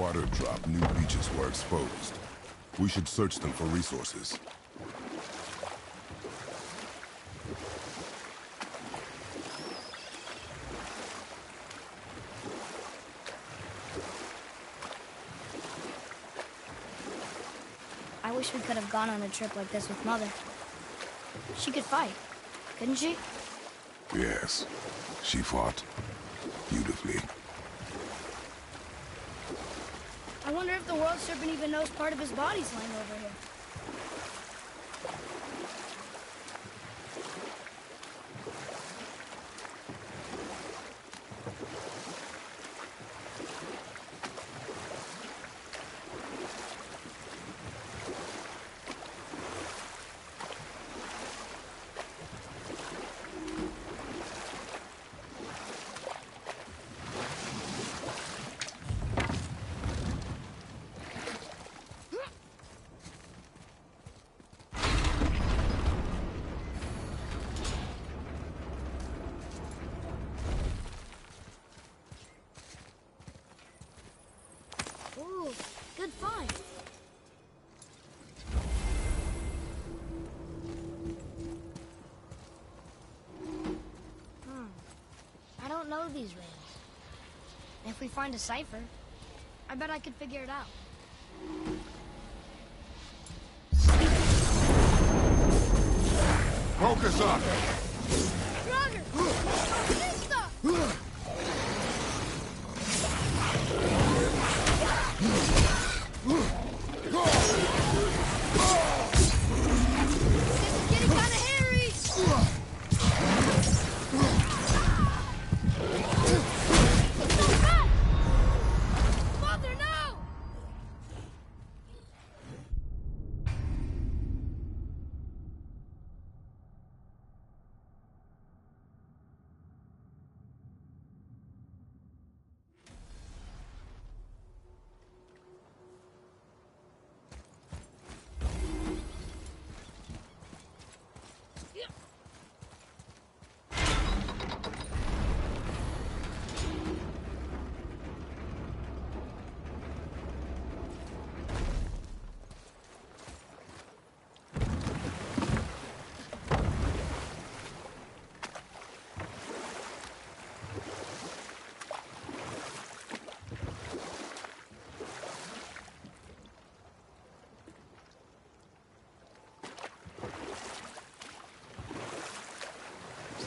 water dropped, new beaches were exposed. We should search them for resources. I wish we could have gone on a trip like this with Mother. She could fight, couldn't she? Yes, she fought beautifully. I wonder if the world serpent even knows part of his body's lying over here. Ooh, good find. I don't know these rings. If we find a cipher, I bet I could figure it out. Focus up! Roger! Insta! Getting kinda hairy! So fast! Mother, no!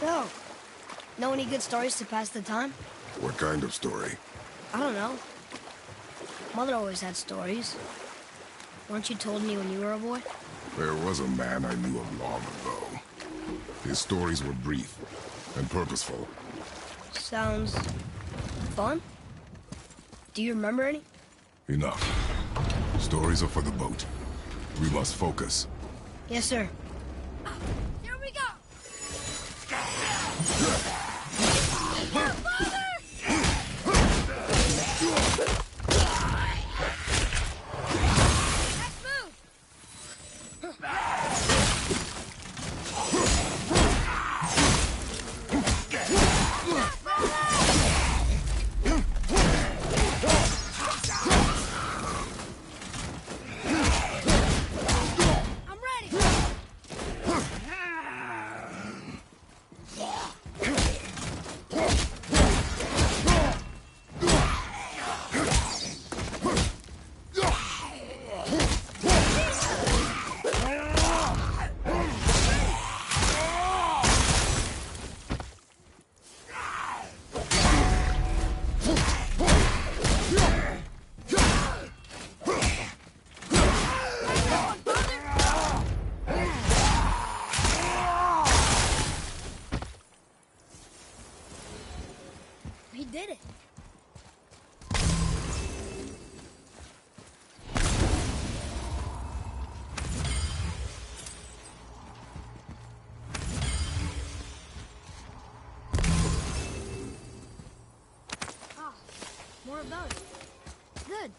So, know any good stories to pass the time? What kind of story? I don't know. Mother always had stories. Weren't you told me when you were a boy? There was a man I knew of long ago. His stories were brief and purposeful. Sounds fun. Do you remember any? Enough. Stories are for the boat. We must focus. Yes, sir. Here we go! We did it. Ah, more of those. Good.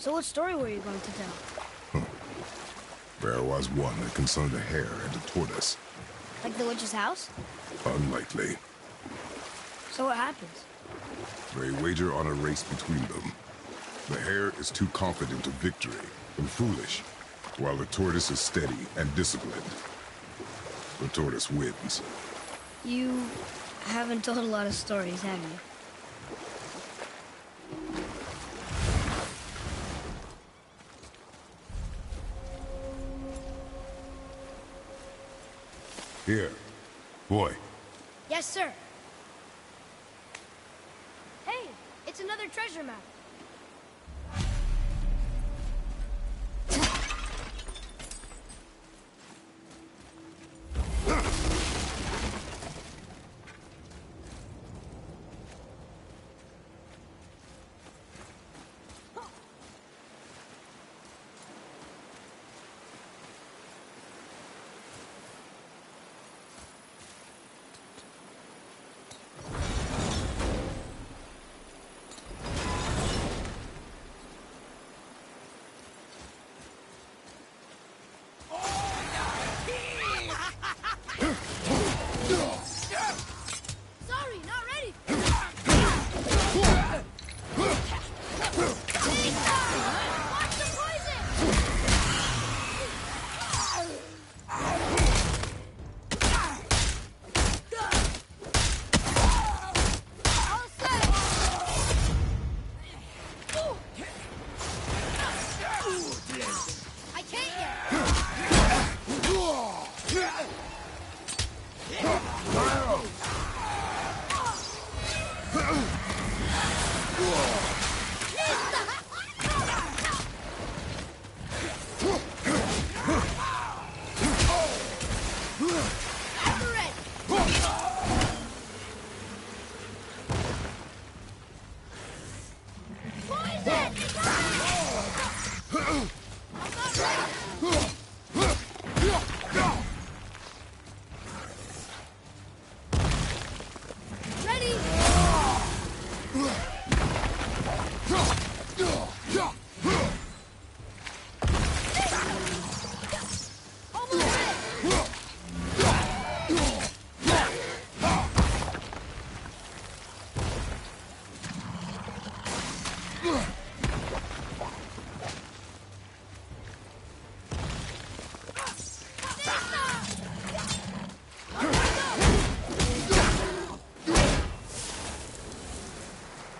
So what story were you going to tell? There was one that concerned a hare and a tortoise. Like the witch's house? Unlikely. So what happens? They wager on a race between them. The hare is too confident of victory and foolish, while the tortoise is steady and disciplined. The tortoise wins. You haven't told a lot of stories, have you? Here. Boy. Yes, sir. Hey, it's another treasure map. Sorry, not ready. Watch the poison! All set. I can't yet.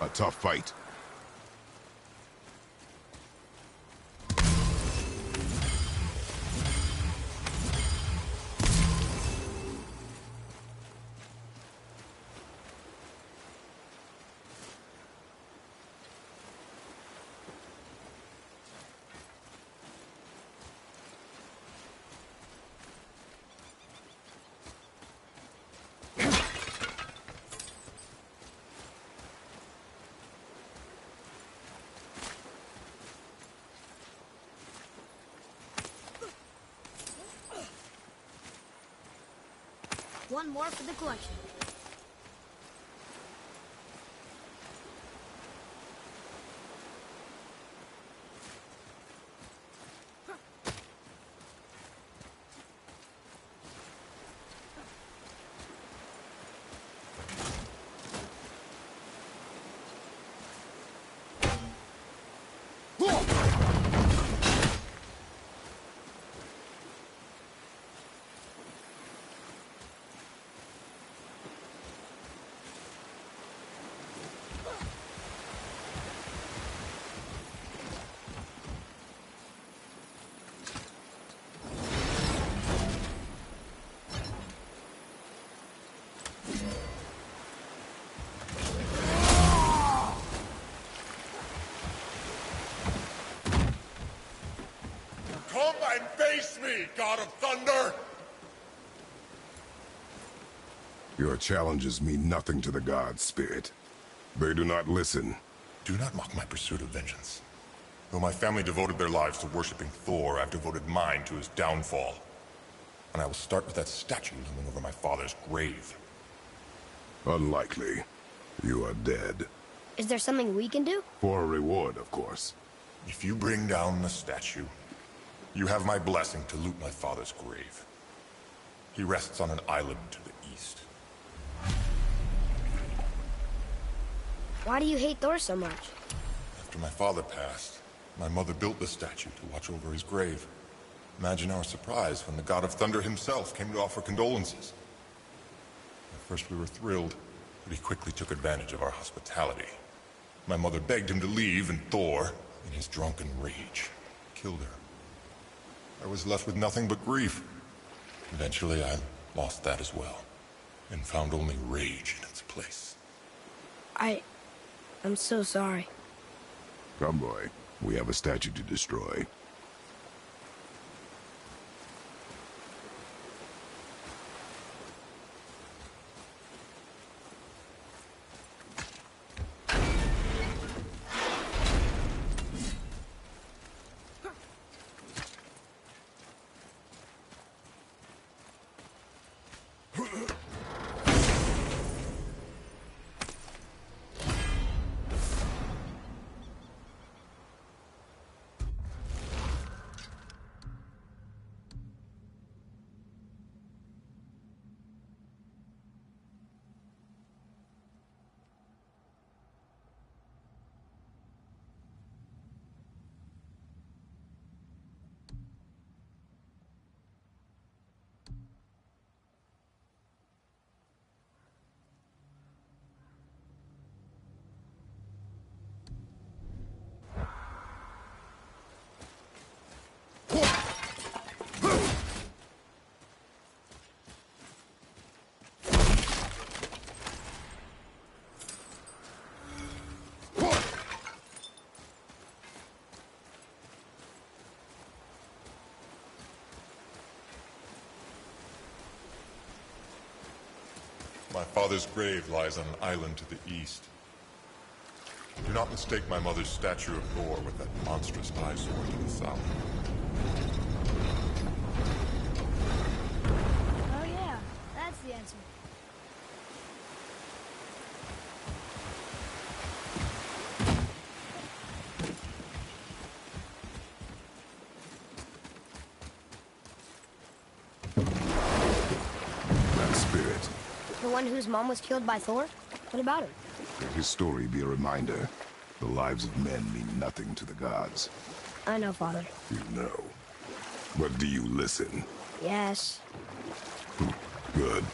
A tough fight. One more for the collection. Come and face me, God of Thunder! Your challenges mean nothing to the gods, Spirit. They do not listen. Do not mock my pursuit of vengeance. Though my family devoted their lives to worshipping Thor, I've devoted mine to his downfall. And I will start with that statue looming over my father's grave. Unlikely. You are dead. Is there something we can do? For a reward, of course. If you bring down the statue, you have my blessing to loot my father's grave. He rests on an island to the east. Why do you hate Thor so much? After my father passed, my mother built the statue to watch over his grave. Imagine our surprise when the God of Thunder himself came to offer condolences. At first we were thrilled, but he quickly took advantage of our hospitality. My mother begged him to leave, and Thor, in his drunken rage, killed her. I was left with nothing but grief. Eventually I lost that as well, and found only rage in its place. I'm so sorry. Come, boy. We have a statue to destroy. My father's grave lies on an island to the east. Do not mistake my mother's statue of Thor with that monstrous eyesore to the south. Oh yeah, that's the answer. That spirit. The one whose mom was killed by Thor? What about him? Let his story be a reminder. The lives of men mean nothing to the gods. I know, Father. You know. But do you listen? Yes. Good.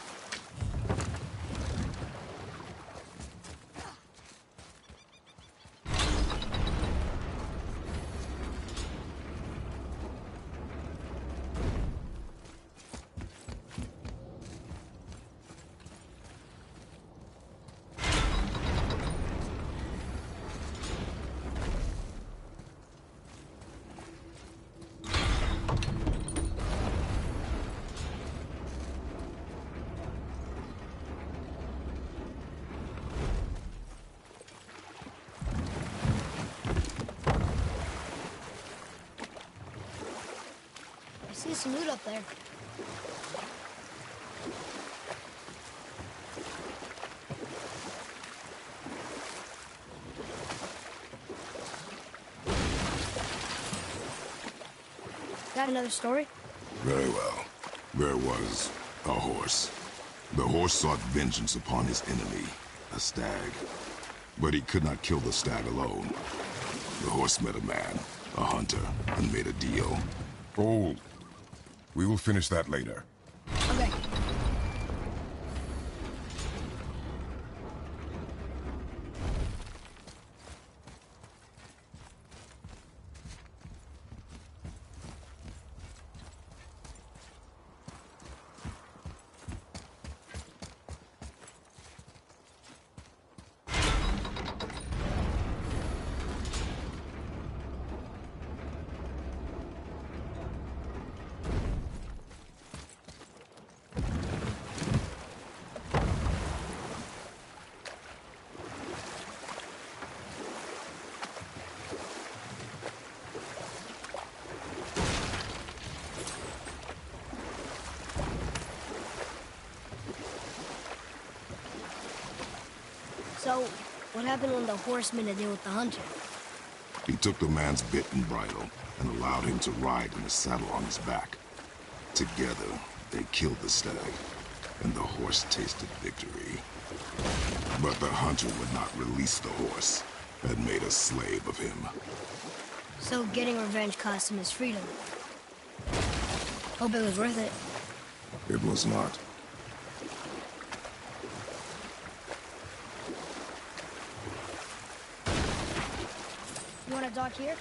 I see some loot up there. Got another story? Very well. There was a horse. The horse sought vengeance upon his enemy, a stag. But he could not kill the stag alone. The horse met a man, a hunter, and made a deal. Oh, we will finish that later. Okay. So, what happened when the horse made a deal with the hunter? He took the man's bit and bridle and allowed him to ride in the saddle on his back. Together, they killed the stag, and the horse tasted victory. But the hunter would not release the horse and made a slave of him. So getting revenge cost him his freedom. Hope it was worth it. It was not. You want to dock here?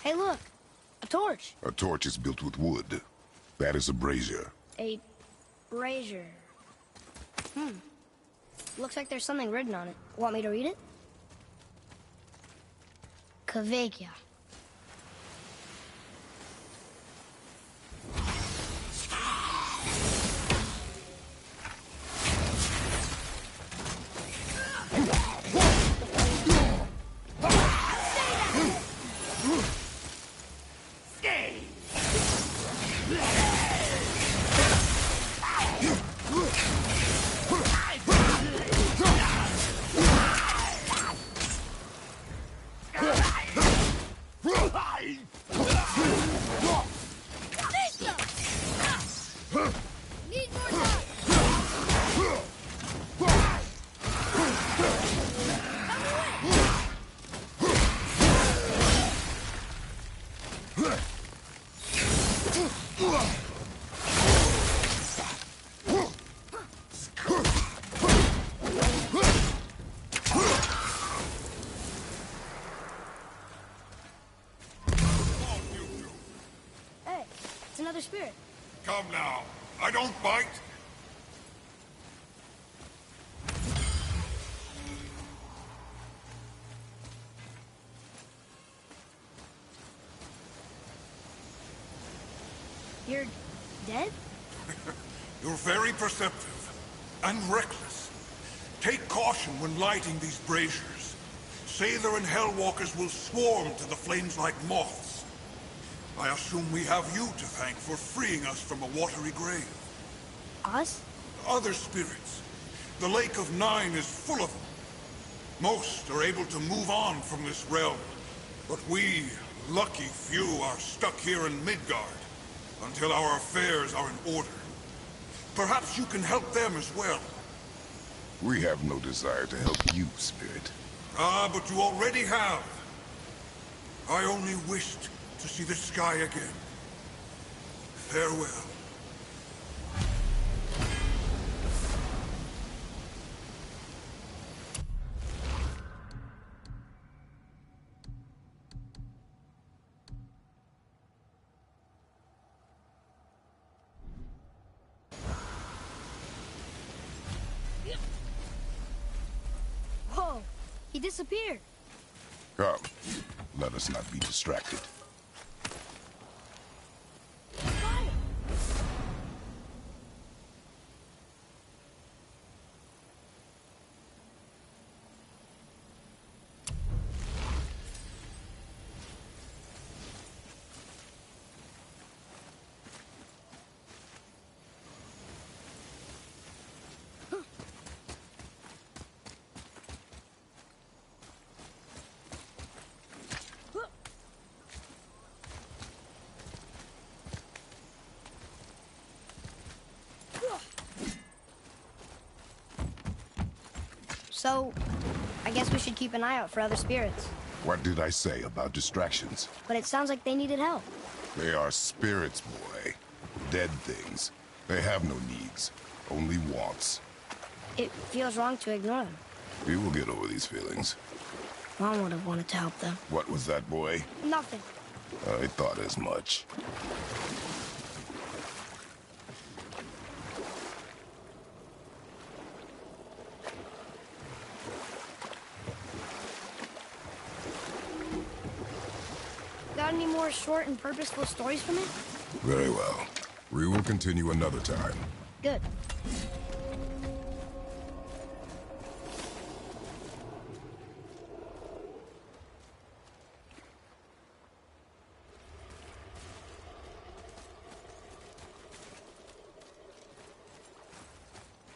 Hey, look! A torch! A torch is built with wood. That is a brazier. A brazier. Looks like there's something written on it. Want me to read it? Kvekia. Another spirit. Come now. I don't bite. You're dead? You're very perceptive and reckless. Take caution when lighting these braziers. Sailor and Hellwalkers will swarm to the flames like moths. I assume we have you to thank for freeing us from a watery grave. Us? Other spirits. The Lake of Nine is full of them. Most are able to move on from this realm. But we, lucky few, are stuck here in Midgard until our affairs are in order. Perhaps you can help them as well. We have no desire to help you, Spirit. Ah, but you already have. I only wished to see the sky again. Farewell. Whoa! He disappeared. Come, let us not be distracted. So, I guess we should keep an eye out for other spirits. What did I say about distractions? But it sounds like they needed help. They are spirits, boy. Dead things. They have no needs, only wants. It feels wrong to ignore them. We will get over these feelings. Mom would have wanted to help them. What was that, boy? Nothing. I thought as much. any more short and purposeful stories from it? Very well. We will continue another time. Good.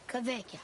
Kavekya.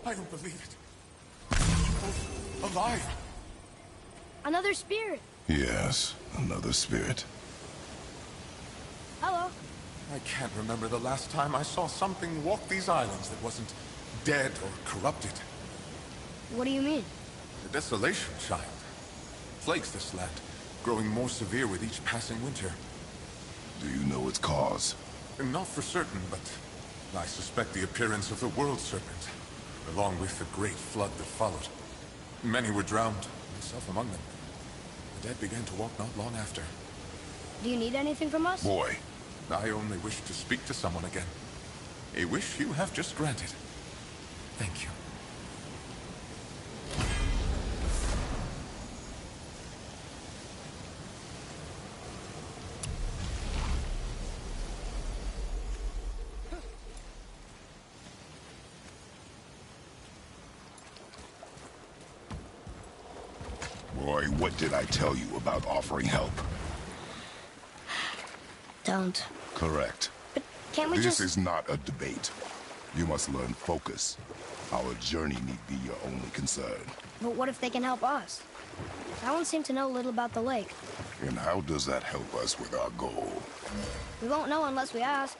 I don't believe it. Both alive. Another spirit. Yes, another spirit. Hello. I can't remember the last time I saw something walk these islands that wasn't dead or corrupted. What do you mean? The desolation, child. Plagues this land, growing more severe with each passing winter. Do you know its cause? Not for certain, but I suspect the appearance of the World Serpent, along with the great flood that followed. Many were drowned, myself among them. The dead began to walk not long after. Do you need anything from us? Boy, I only wish to speak to someone again. A wish you have just granted. Thank you. Boy, what did I tell you about offering help? Don't. Correct. But can't we This just... is not a debate. You must learn focus. Our journey need be your only concern. But what if they can help us? That one seemed to know little about the lake. And how does that help us with our goal? We won't know unless we ask.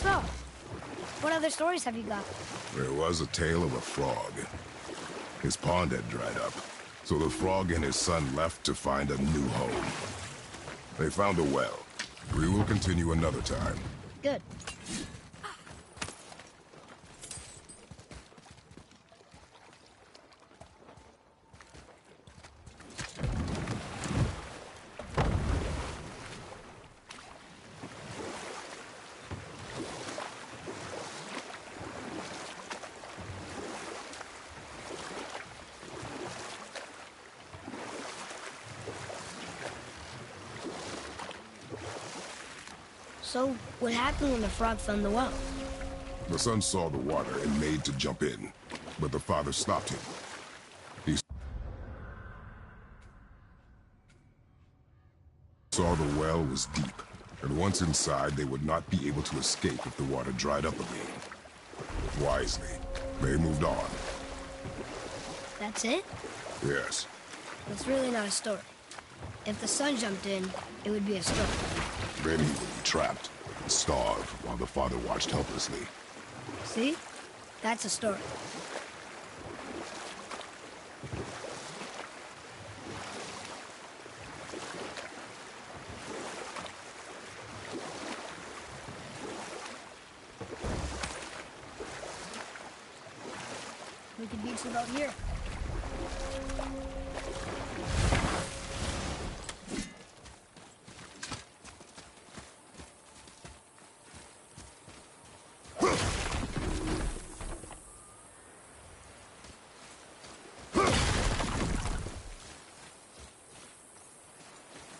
So, what other stories have you got? There was a tale of a frog. His pond had dried up, so the frog and his son left to find a new home. They found a well. We will continue another time. Good. So, what happened when the frog found the well? The son saw the water and made to jump in, but the father stopped him. He saw the well was deep, and once inside, they would not be able to escape if the water dried up again. Wisely, they moved on. That's it? Yes. It's really not a story. If the son jumped in, it would be a story. Then he would be trapped and starve while the father watched helplessly. See? That's a story. Looks about here.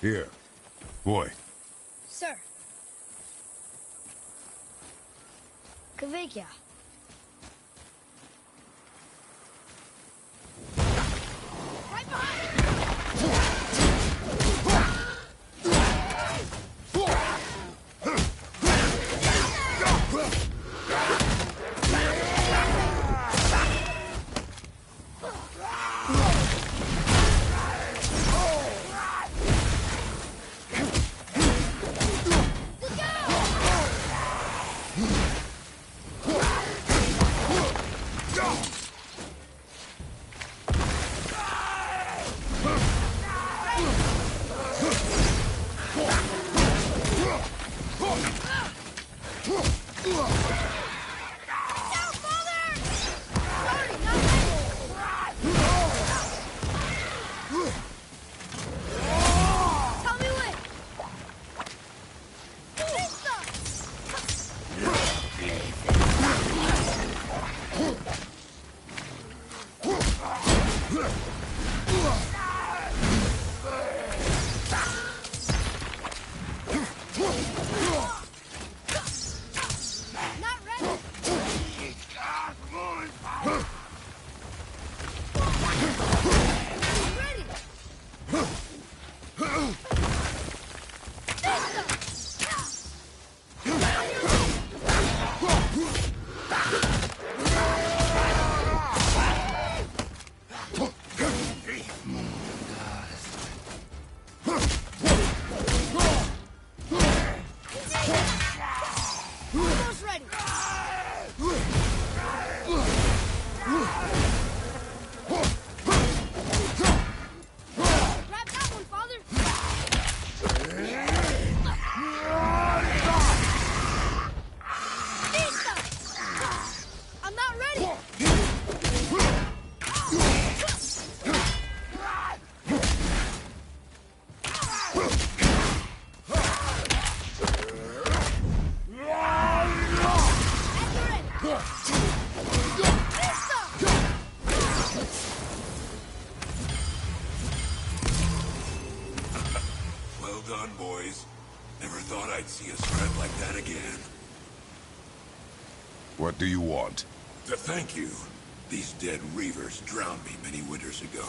Here. Boy. Sir. Kavekya. Right behind! Well done, boys. Never thought I'd see a scrap like that again. What do you want? To thank you. These dead Reavers drowned me many winters ago,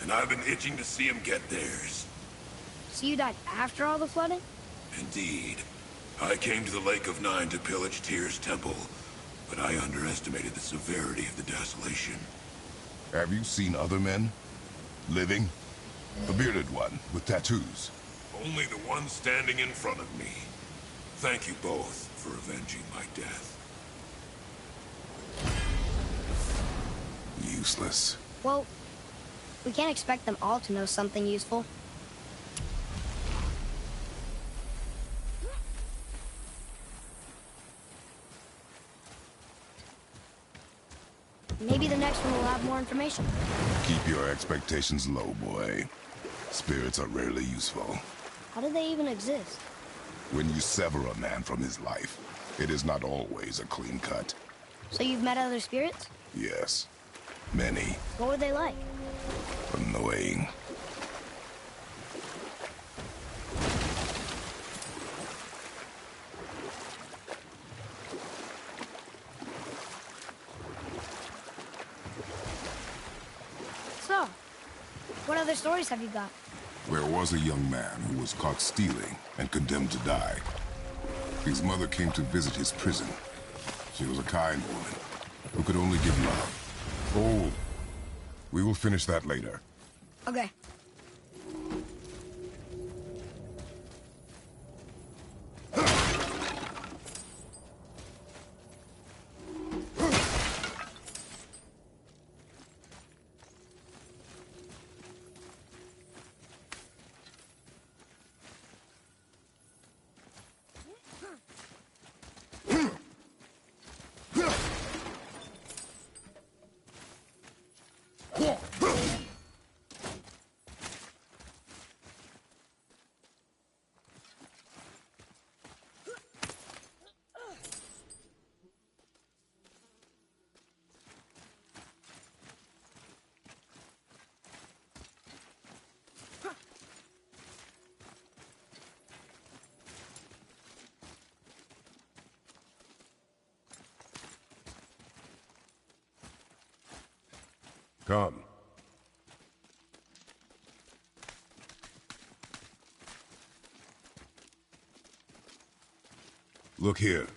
and I've been itching to see them get theirs. So you died after all the flooding? Indeed. I came to the Lake of Nine to pillage Tyr's temple, but I underestimated the severity of the desolation. Have you seen other men? Living? A bearded one with tattoos. Only the one standing in front of me. Thank you both for avenging my death. Useless. Well, we can't expect them all to know something useful. Maybe the next one will have more information. Keep your expectations low, boy. Spirits are rarely useful. How do they even exist? When you sever a man from his life, it is not always a clean cut. So you've met other spirits? Yes. Many. What were they like? Annoying. So, what other stories have you got? There was a young man who was caught stealing and condemned to die. His mother came to visit his prison. She was a kind woman who could only give love. Oh, we will finish that later. Okay. Come. Look here.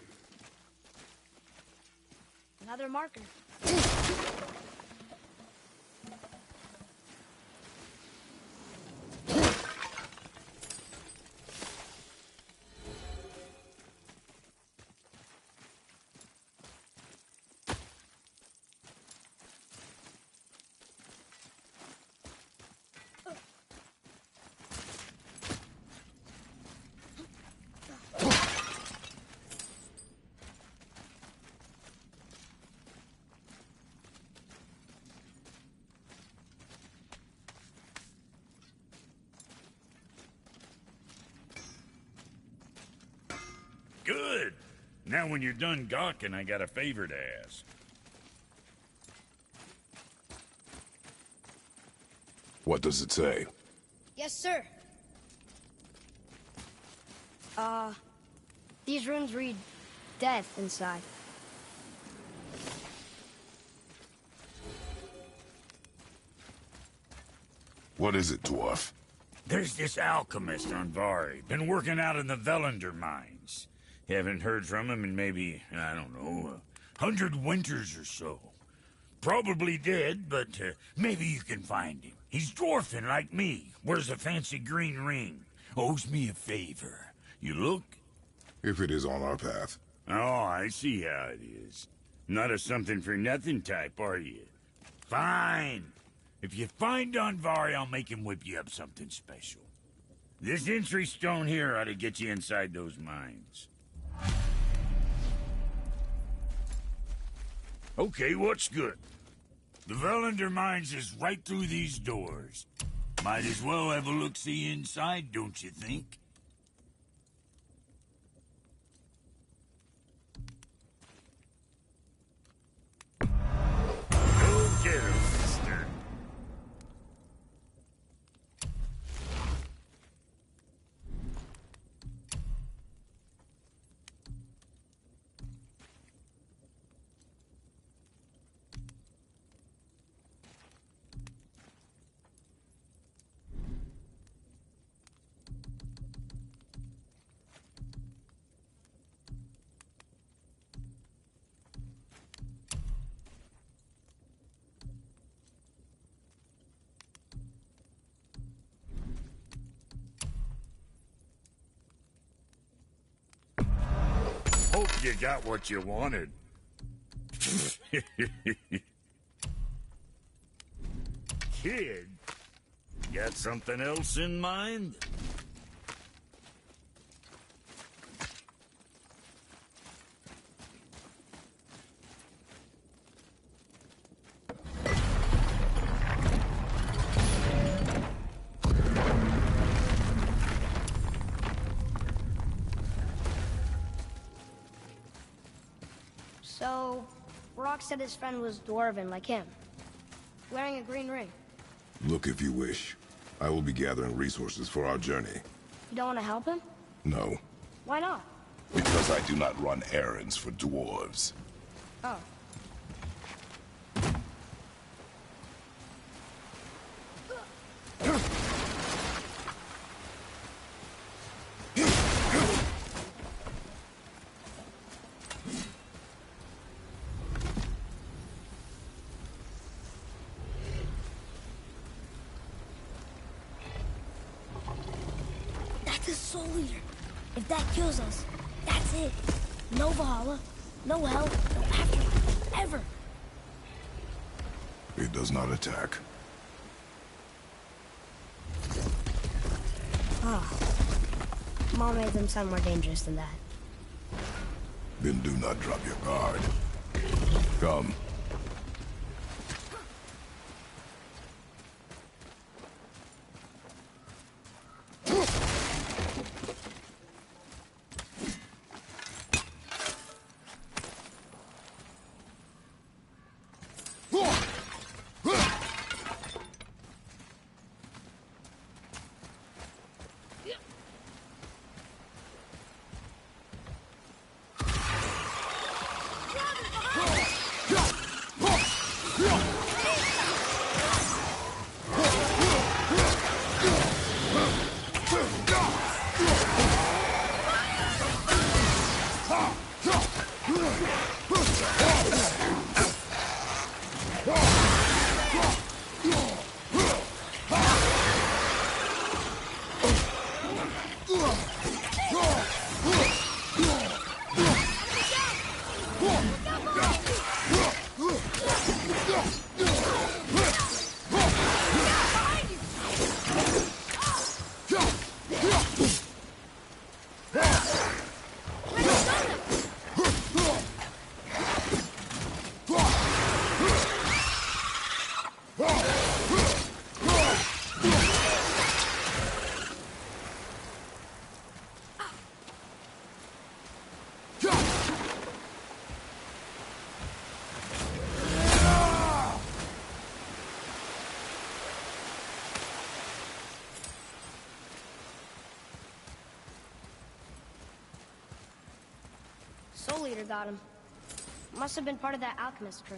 Another marker. Good. Now when you're done gawking, I got a favor to ask. What does it say? Yes, sir. These runes read death inside. What is it, dwarf? There's this alchemist on Vari. Been working out in the Velander mines. Haven't heard from him in maybe, I don't know, 100 winters or so. Probably dead, but maybe you can find him. He's dwarfing like me. Wears a fancy green ring. Owes me a favor. You look? If it is on our path. Oh, I see how it is. Not a something-for-nothing type, are you? Fine. If you find Vari, I'll make him whip you up something special. This entry stone here ought to get you inside those mines. Okay, what's good? The Velander mines is right through these doors. Might as well have a look-see inside, don't you think? Go get him, mister. Hope you got what you wanted. Kid, got something else in mind? So, Brock said his friend was dwarven like him, wearing a green ring. Look if you wish. I will be gathering resources for our journey. You don't want to help him? No, Why not? because I do not run errands for dwarves. Oh. That's a soul eater. If that kills us, that's it. No Valhalla, no hell, no afterlife, ever. It does not attack. Mom made them sound more dangerous than that. Then do not drop your guard. Come. Soul Eater got him. Must have been part of that alchemist crew.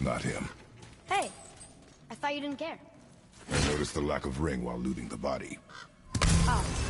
Not him. Hey, I thought you didn't care. I noticed the lack of ring while looting the body. Oh.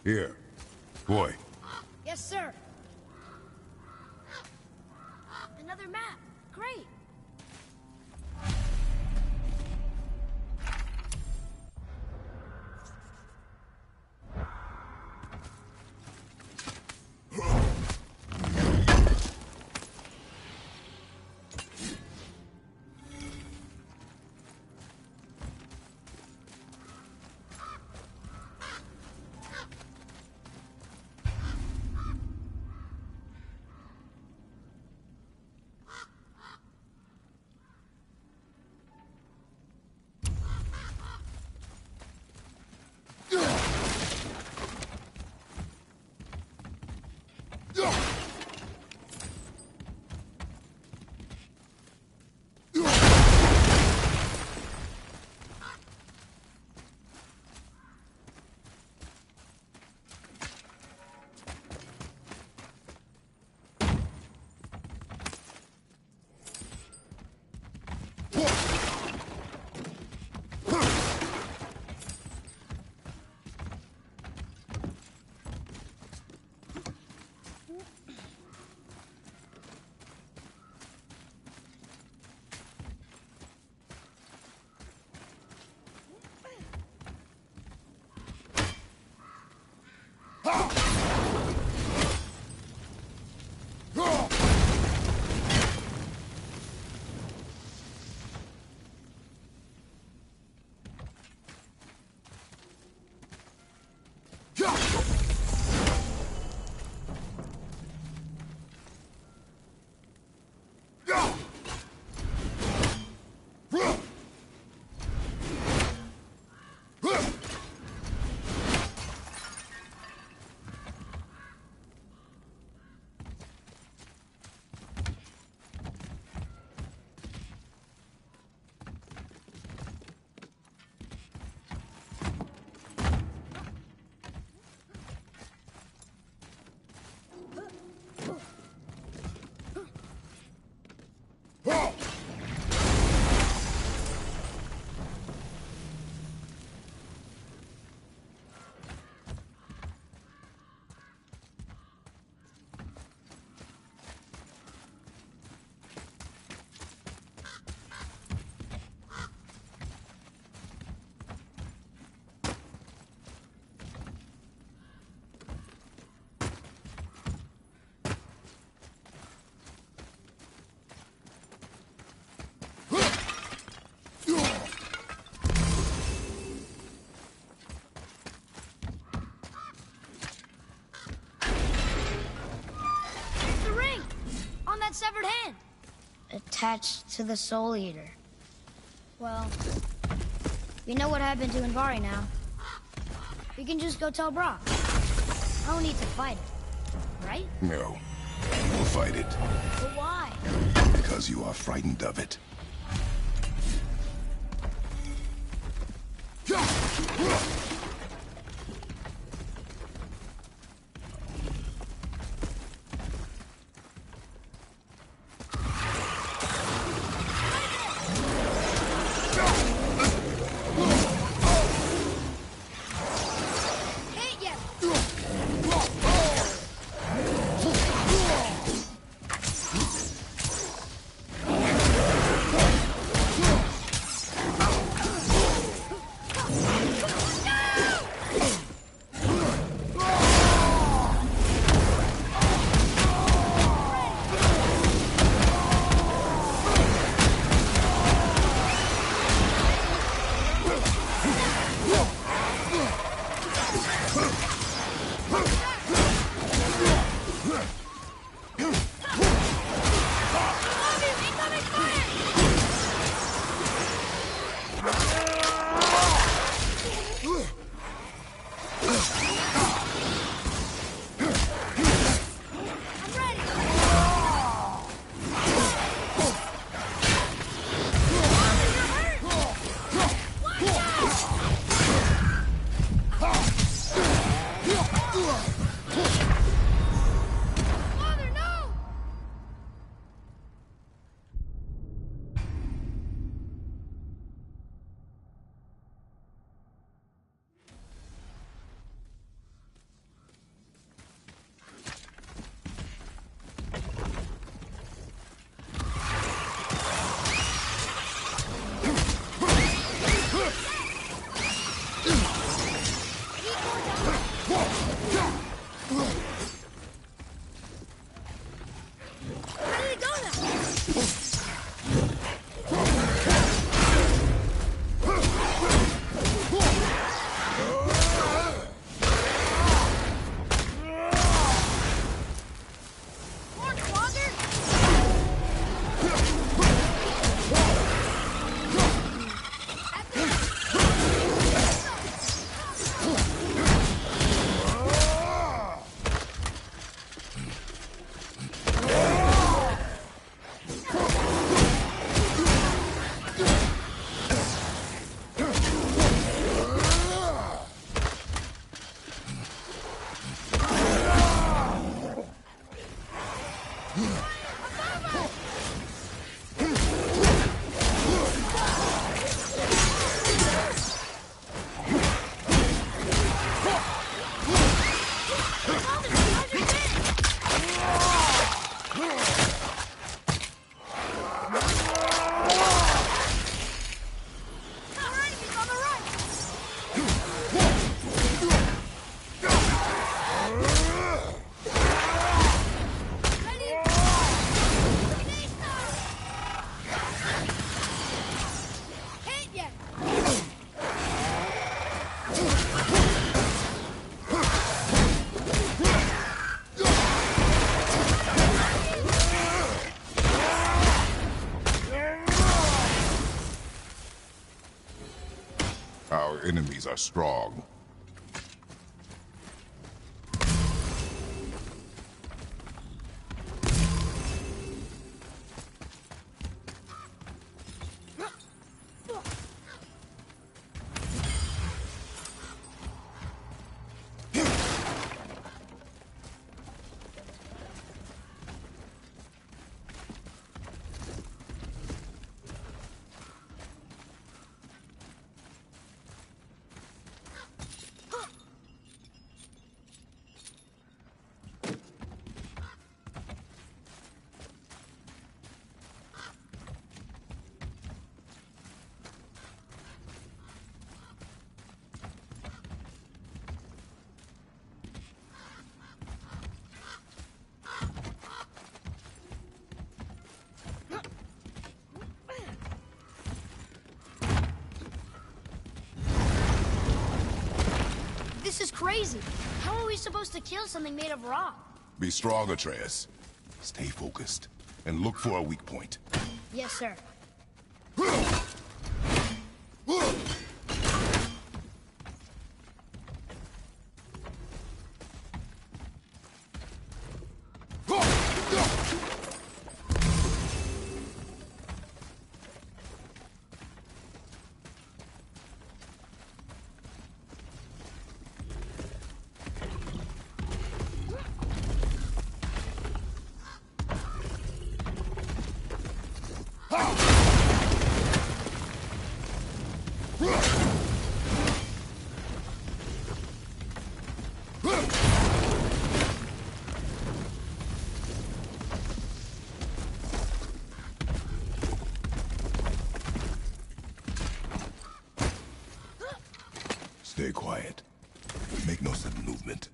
Here. Boy. Yes, sir. Another map. Great. Severed hand. Attached to the Soul Eater. Well, we know what happened to Anvari now. We can just go tell Brock. I don't need to fight it, right? No. We'll fight it. But why? Because you are frightened of it. Our enemies are strong. crazy. How are we supposed to kill something made of rock? Be strong, Atreus. Stay focused, and look for a weak point. Yes, sir. Stay quiet. Make no sudden movement.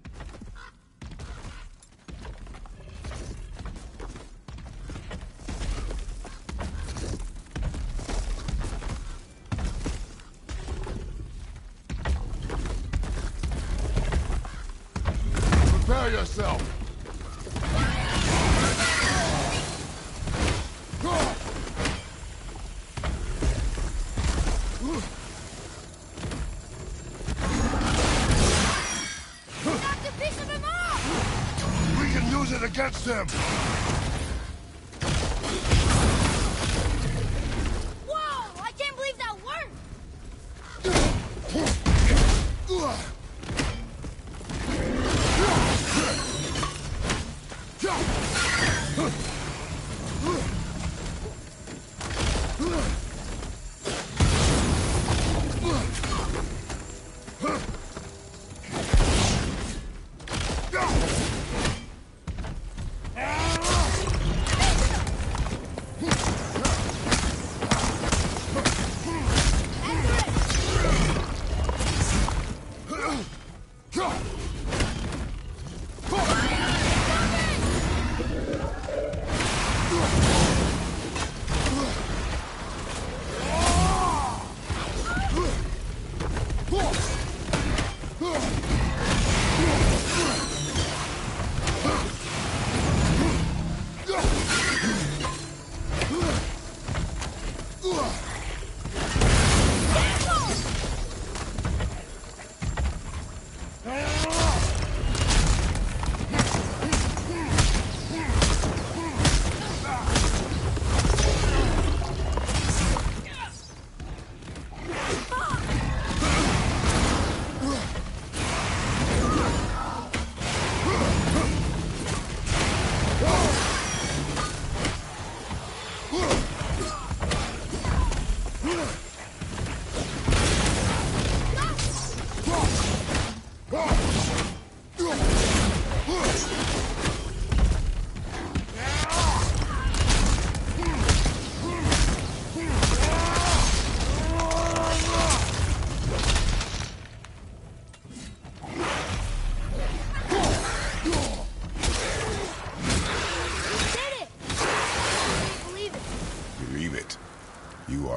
Prepare yourself! Against him! Whoa! I can't believe that worked!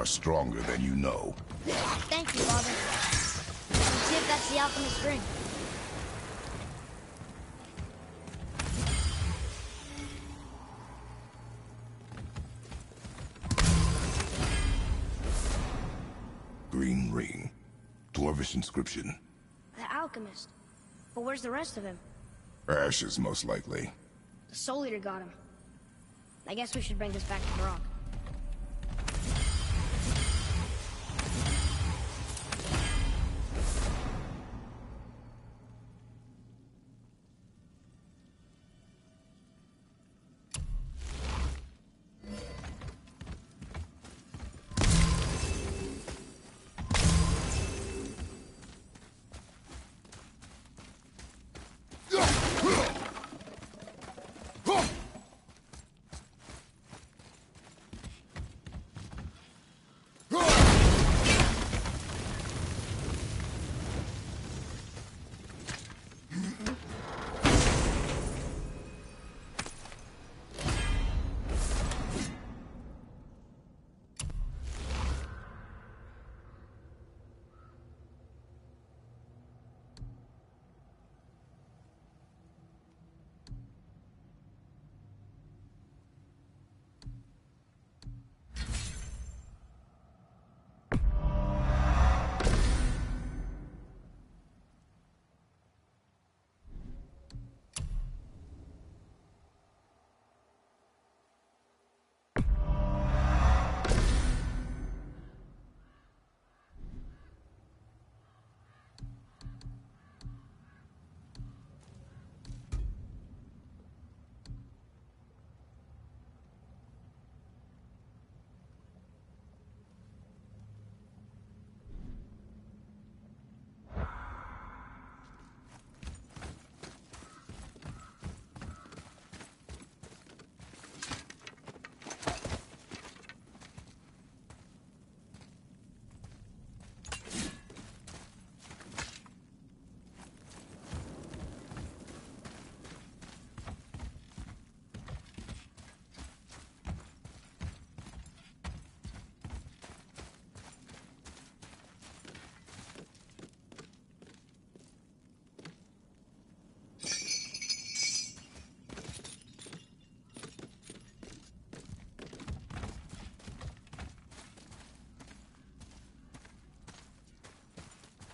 Stronger than you know. Thank you, Father. Let's see if that's the alchemist's ring. Green ring. Dwarvish inscription. The alchemist. But where's the rest of him? Ashes, most likely. The Soul Eater got him. I guess we should bring this back to Brock.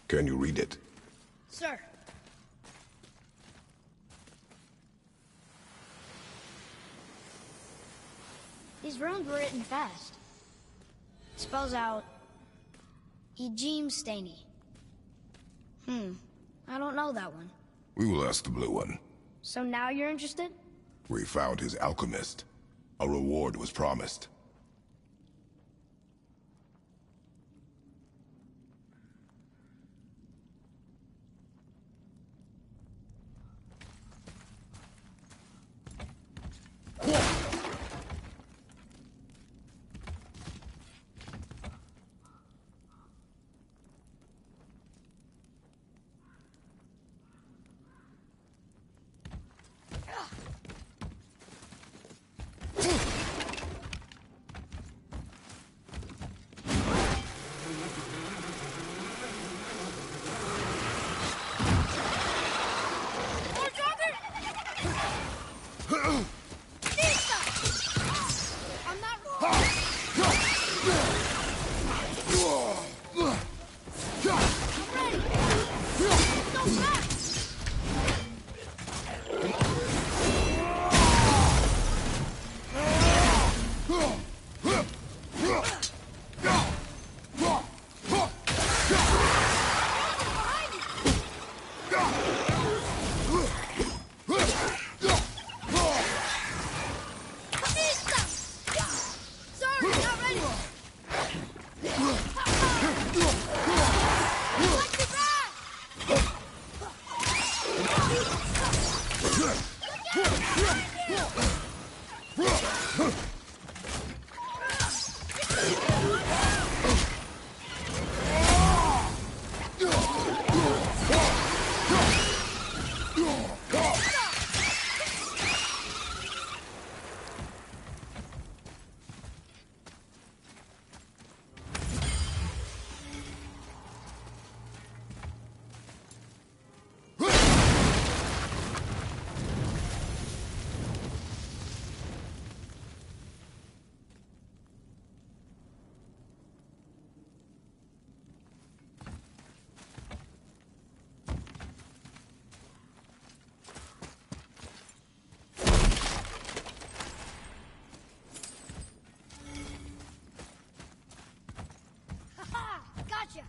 Can you read it? Sir. These runes were written fast. It spells out... Ejim Staney. I don't know that one. We will ask the blue one. So now you're interested? We found his alchemist. A reward was promised. Gotcha!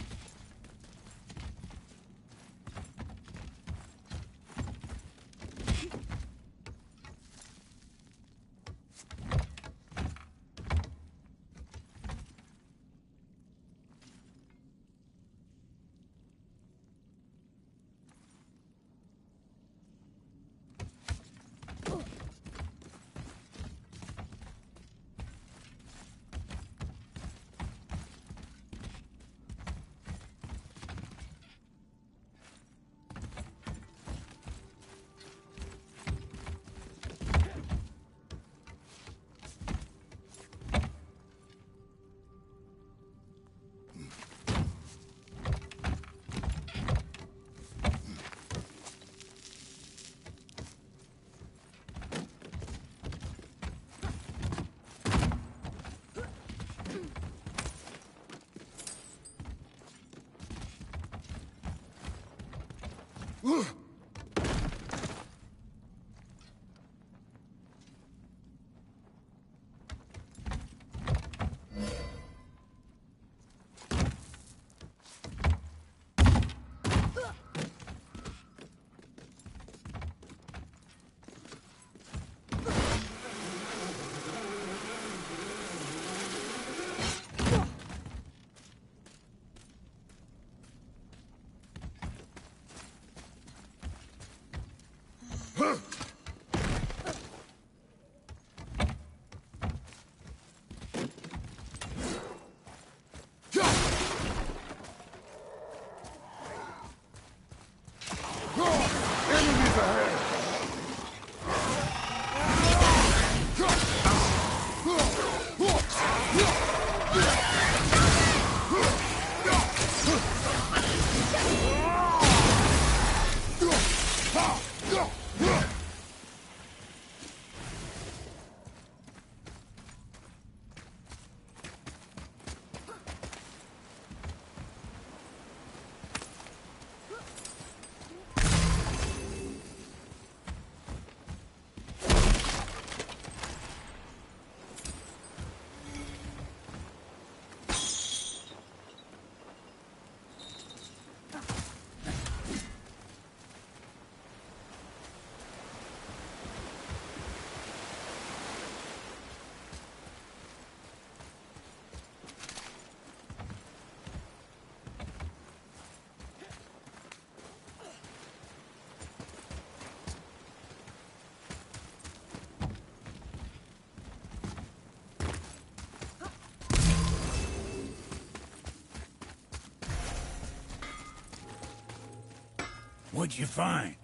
What'd you find?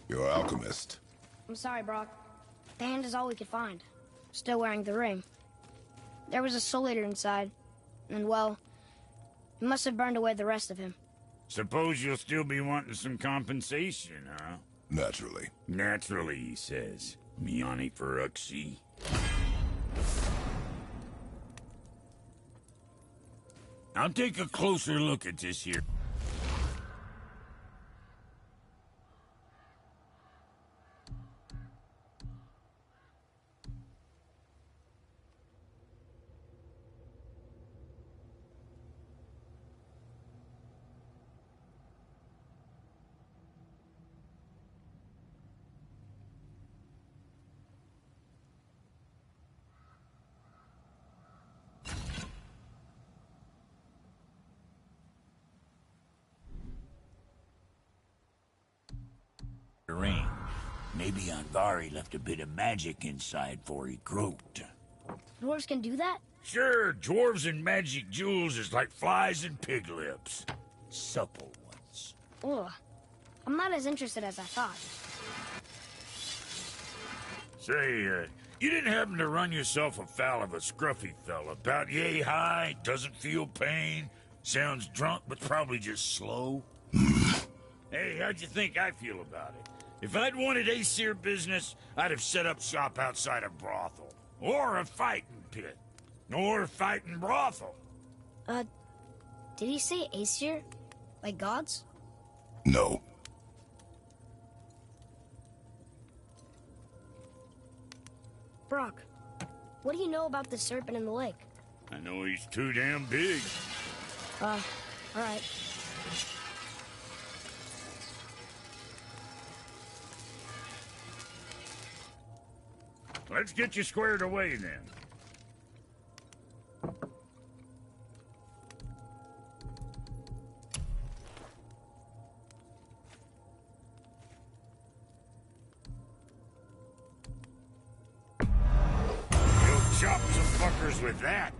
Your alchemist. I'm sorry, Brock. The hand is all we could find. Still wearing the ring. There was a soul eater inside. And, well, he must have burned away the rest of him. Suppose you'll still be wanting some compensation, huh? Naturally. Naturally, he says. Miani Peruxi. I'll take a closer look at this here. Ring. Maybe Andvari left a bit of magic inside for he croaked. Dwarves can do that? Sure, dwarves and magic jewels is like flies and pig lips. Supple ones. Ugh. I'm not as interested as I thought. Say, you didn't happen to run yourself afoul of a scruffy fella, about yay high, doesn't feel pain, sounds drunk but probably just slow? Hey, how'd you think I feel about it? If I'd wanted Aesir business, I'd have set up shop outside a brothel. Or a fighting pit. Or a fighting brothel. Did he say Aesir? Like gods? No. Brock, what do you know about the serpent in the lake? I know he's too damn big. Alright. Let's get you squared away, then. You'll chop some fuckers with that.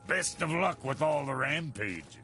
Best of luck with all the rampaging.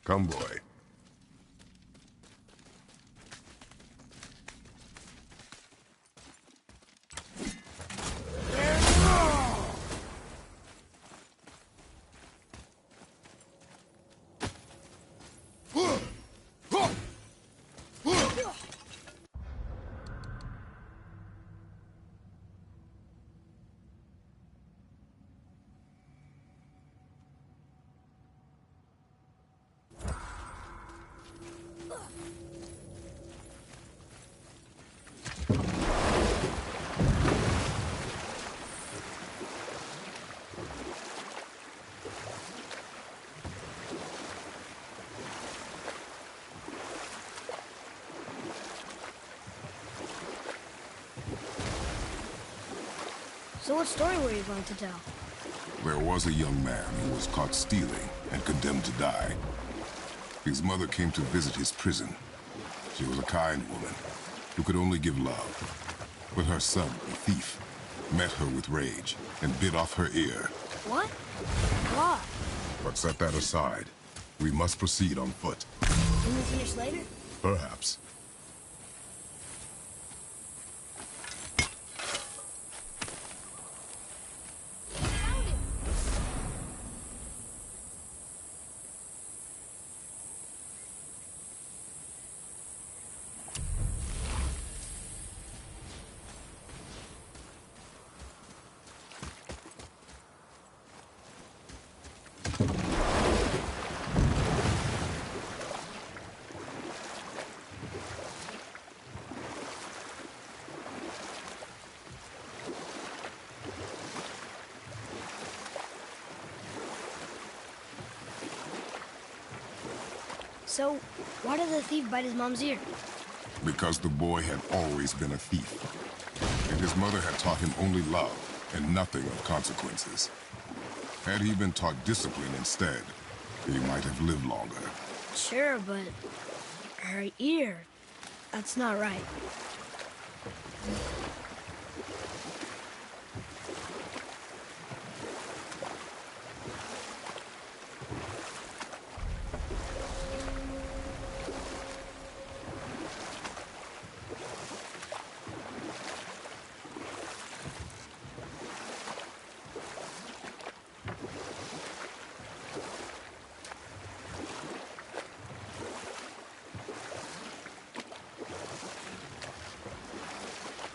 Come, boy. So what story were you going to tell? There was a young man who was caught stealing and condemned to die. His mother came to visit his prison. She was a kind woman who could only give love. But her son, a thief, met her with rage and bit off her ear. What? Why? But set that aside. We must proceed on foot. Can we finish later? Perhaps. So, why did the thief bite his mom's ear? Because the boy had always been a thief. And his mother had taught him only love and nothing of consequences. Had he been taught discipline instead, he might have lived longer. Sure, but her ear, that's not right.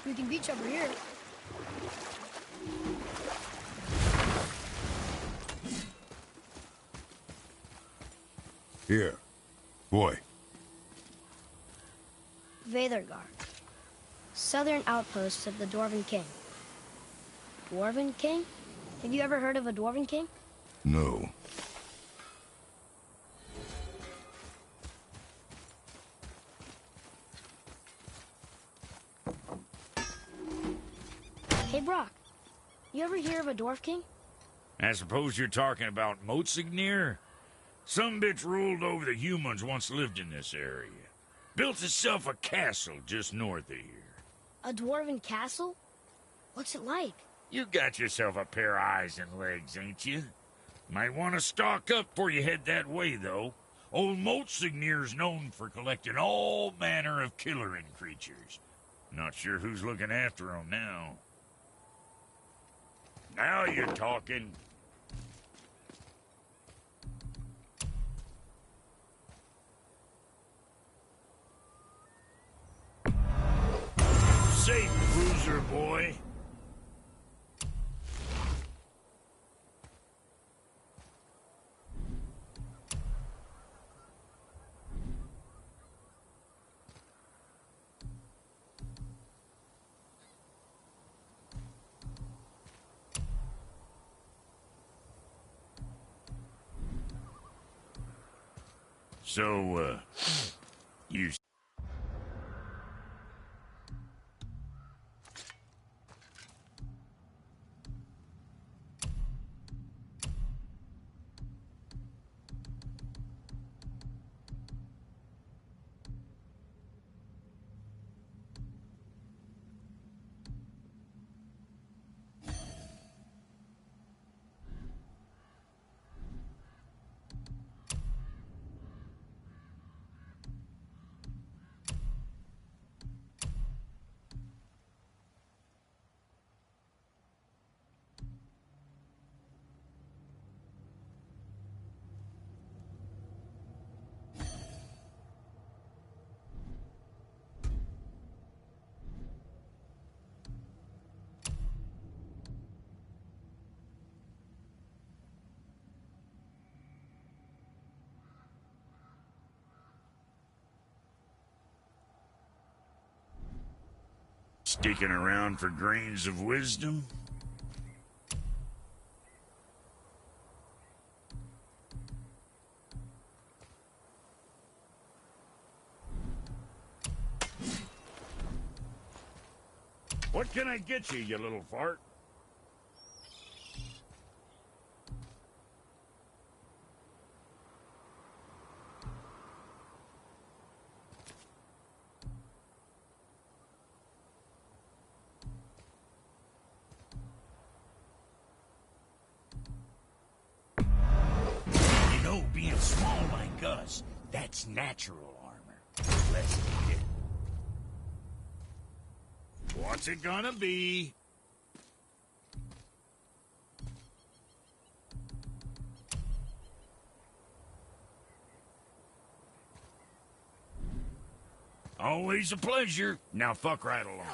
We can beach over here. Here. Boy. Veathergard. Southern outpost of the Dwarven King. Dwarven King? Have you ever heard of a Dwarven King? No. Hey, Brock. You ever hear of a Dwarf King? I suppose you're talking about Motsignir? Some bitch ruled over the humans once lived in this area. Built itself a castle just north of here. A Dwarven castle? What's it like? You got yourself a pair of eyes and legs, ain't you? Might want to stock up before you head that way, though. Old Motsignir's known for collecting all manner of killerin creatures. Not sure who's looking after 'em now. Now you're talking. Safe, cruiser boy. So, you... Sticking around for grains of wisdom? What can I get you, you little fart? know, being small like us, that's natural armor. Less needed. What's it gonna be? Always a pleasure. Now fuck right along.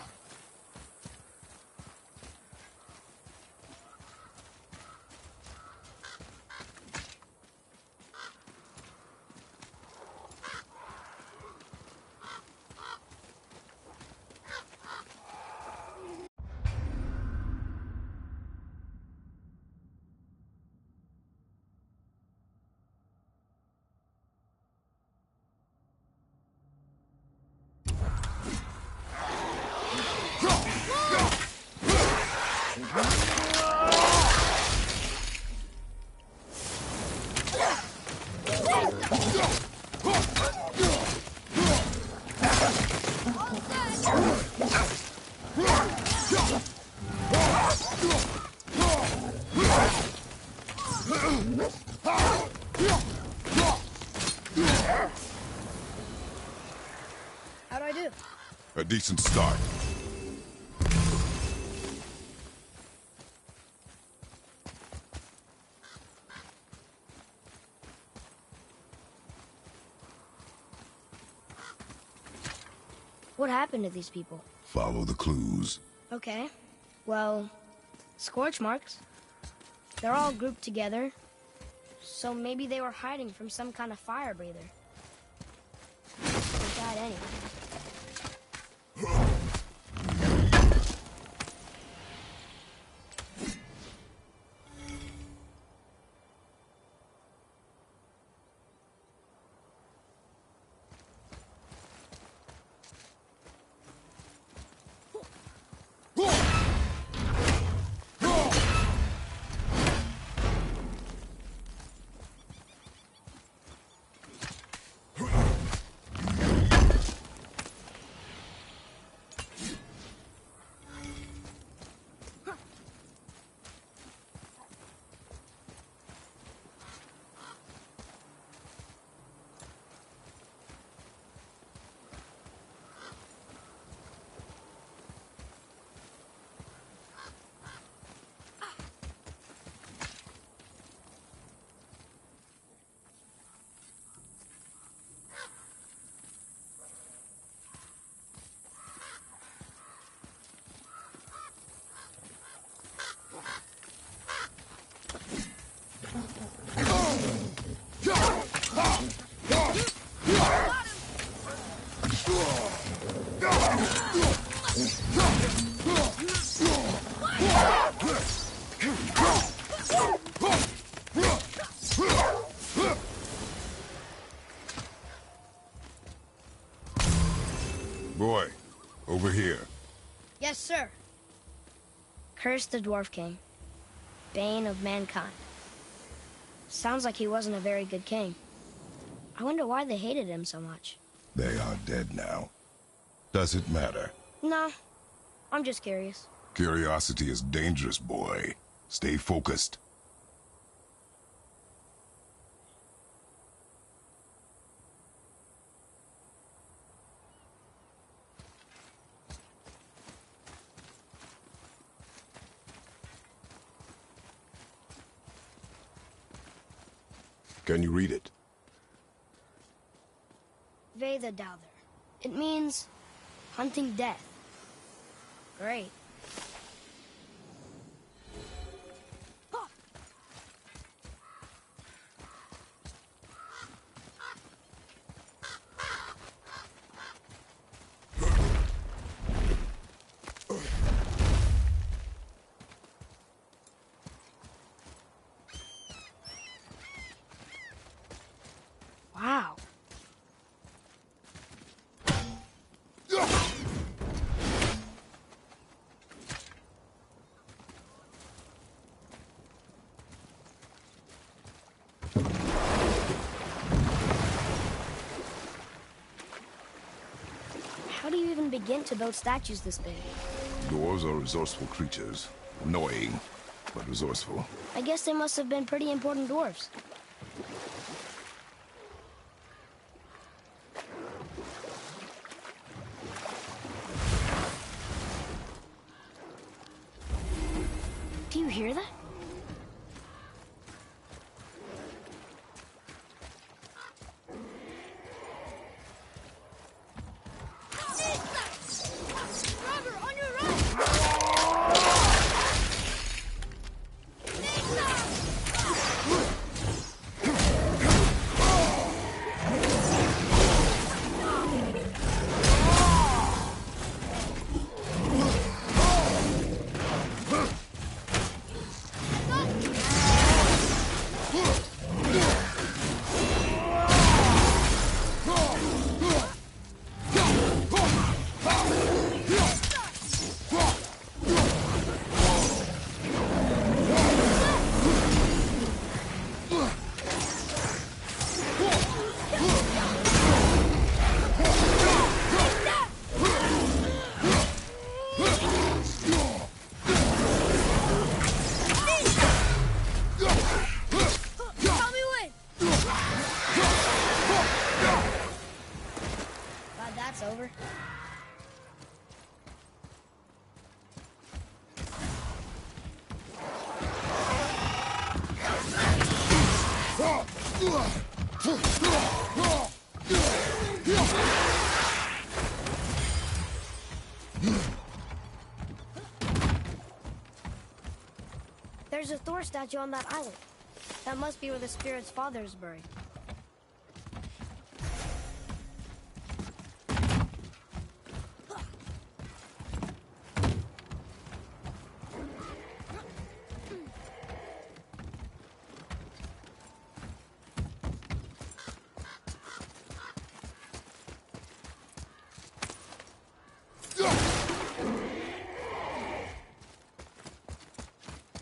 How'd I do? A decent start. What happened to these people? Follow the clues. Okay. Well, scorch marks. They're all grouped together. So maybe they were hiding from some kind of fire breather. They died anyway. Boy, over here. Yes, sir. Curse the Dwarf King. Bane of mankind. Sounds like he wasn't a very good king. I wonder why they hated him so much. They are dead now. Does it matter? No, I'm just curious. Curiosity is dangerous, boy. Stay focused. Can you read it? Ve the Douther. It means hunting death. Great. Wow. How do you even begin to build statues this big? Dwarves are resourceful creatures. Annoying, but resourceful. I guess they must have been pretty important dwarves. Do you hear that? Over. There's a Thor statue on that island. That must be where the spirit's father is buried.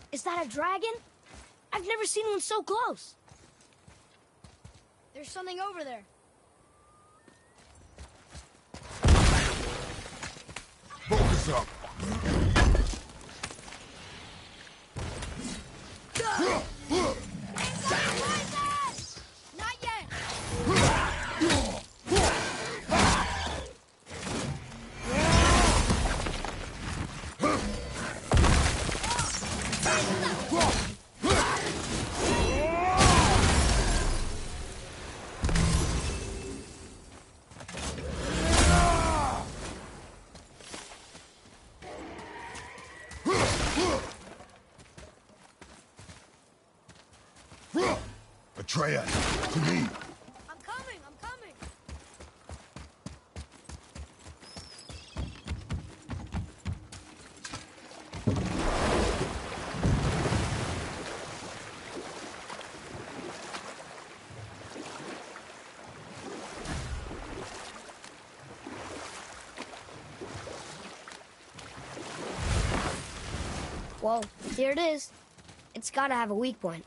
Is that a dragon? I've never seen one so close. There's something over there. Focus up. Not yet. Atreya, to me. I'm coming, I'm coming. Whoa, here it is. It's gotta have a weak point.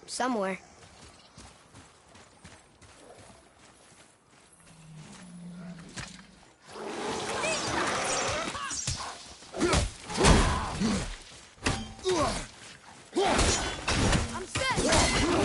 Somewhere. I'm set!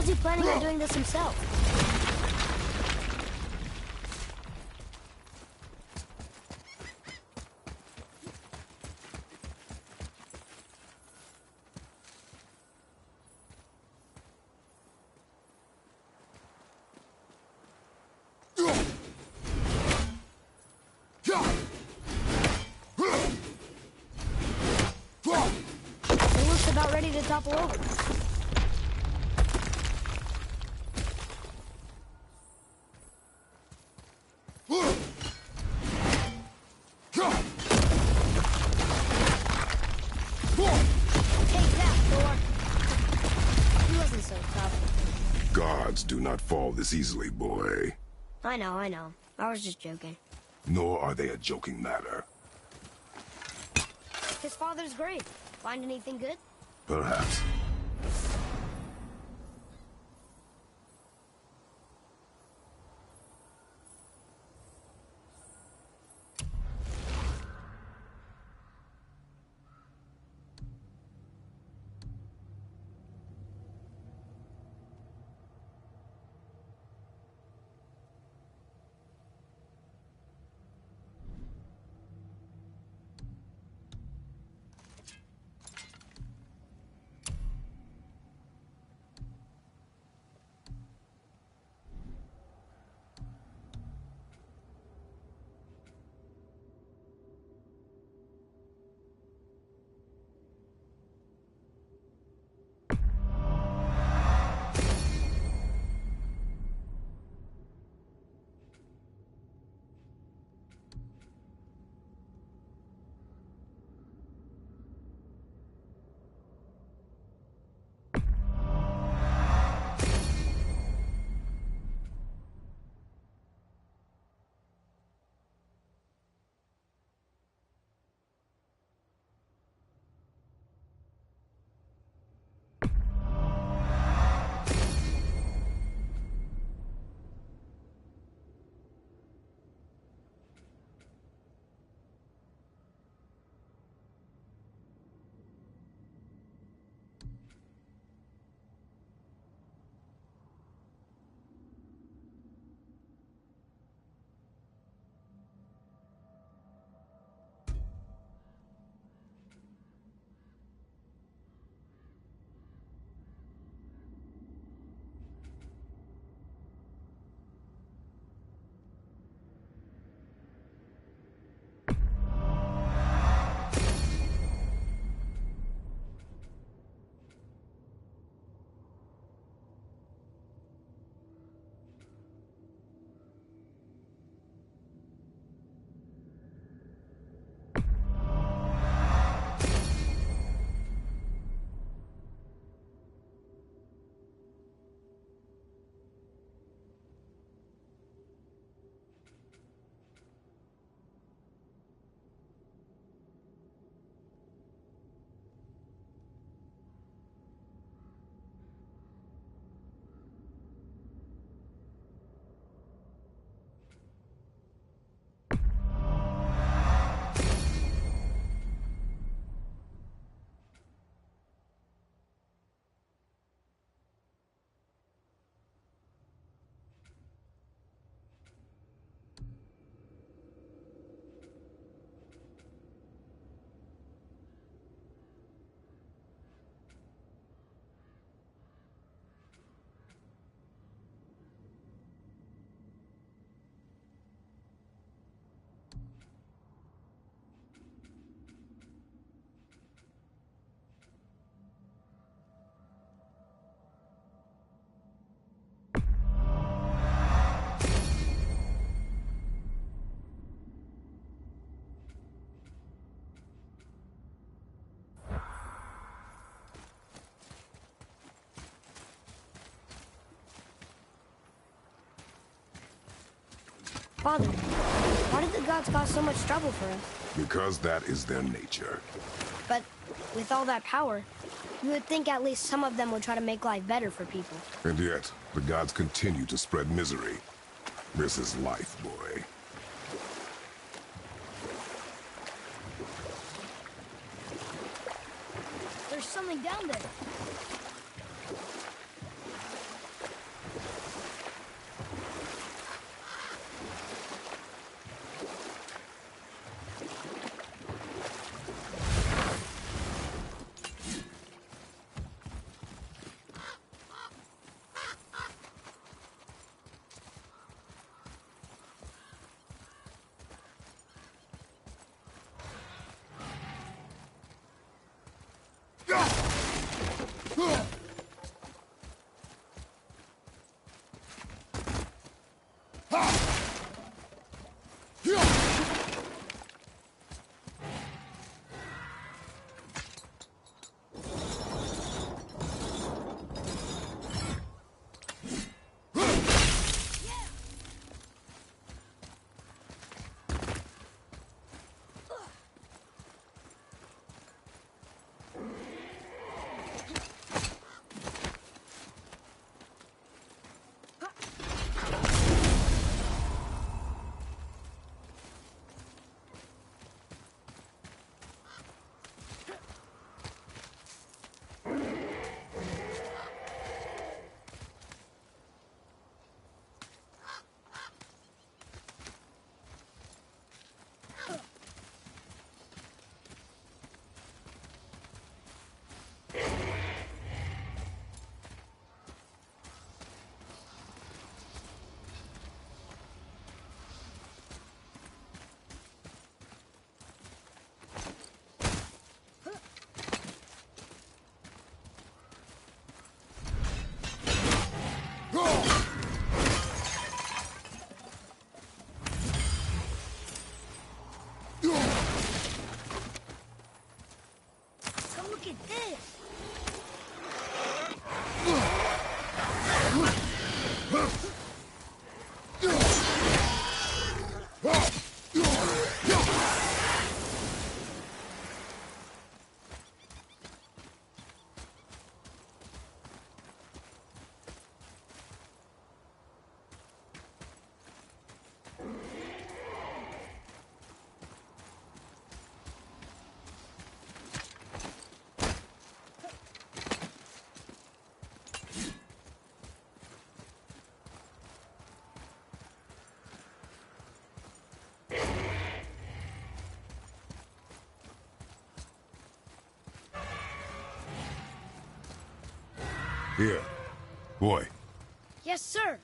was he planning on doing this himself? It looks about ready to topple over. Take that, Thor. He wasn't so tough. Gods do not fall this easily, boy. I know. I was just joking. Nor are they a joking matter. His father's grave. Find anything good? Perhaps. Father, why did the gods cause so much trouble for us? Because that is their nature. But with all that power, you would think at least some of them would try to make life better for people. And yet, the gods continue to spread misery. This is life, boy. There's something down there. Here. Boy. Yes, sir.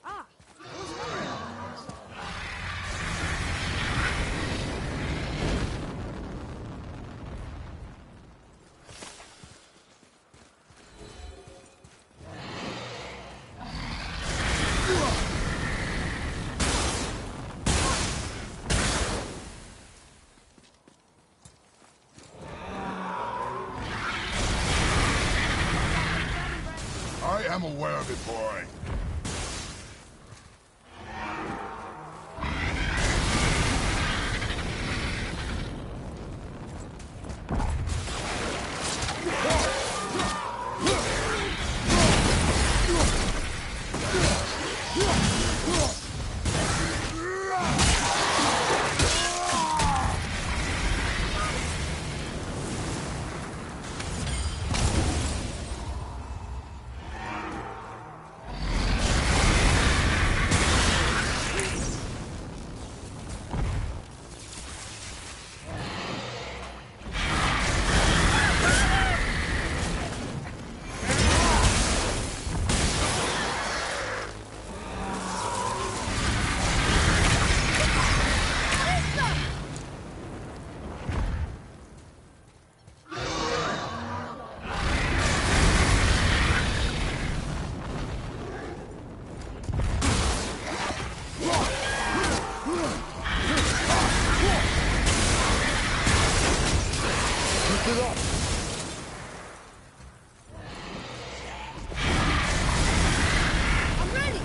Ah, I was wondering about this. I am aware of it, boy. I'm ready.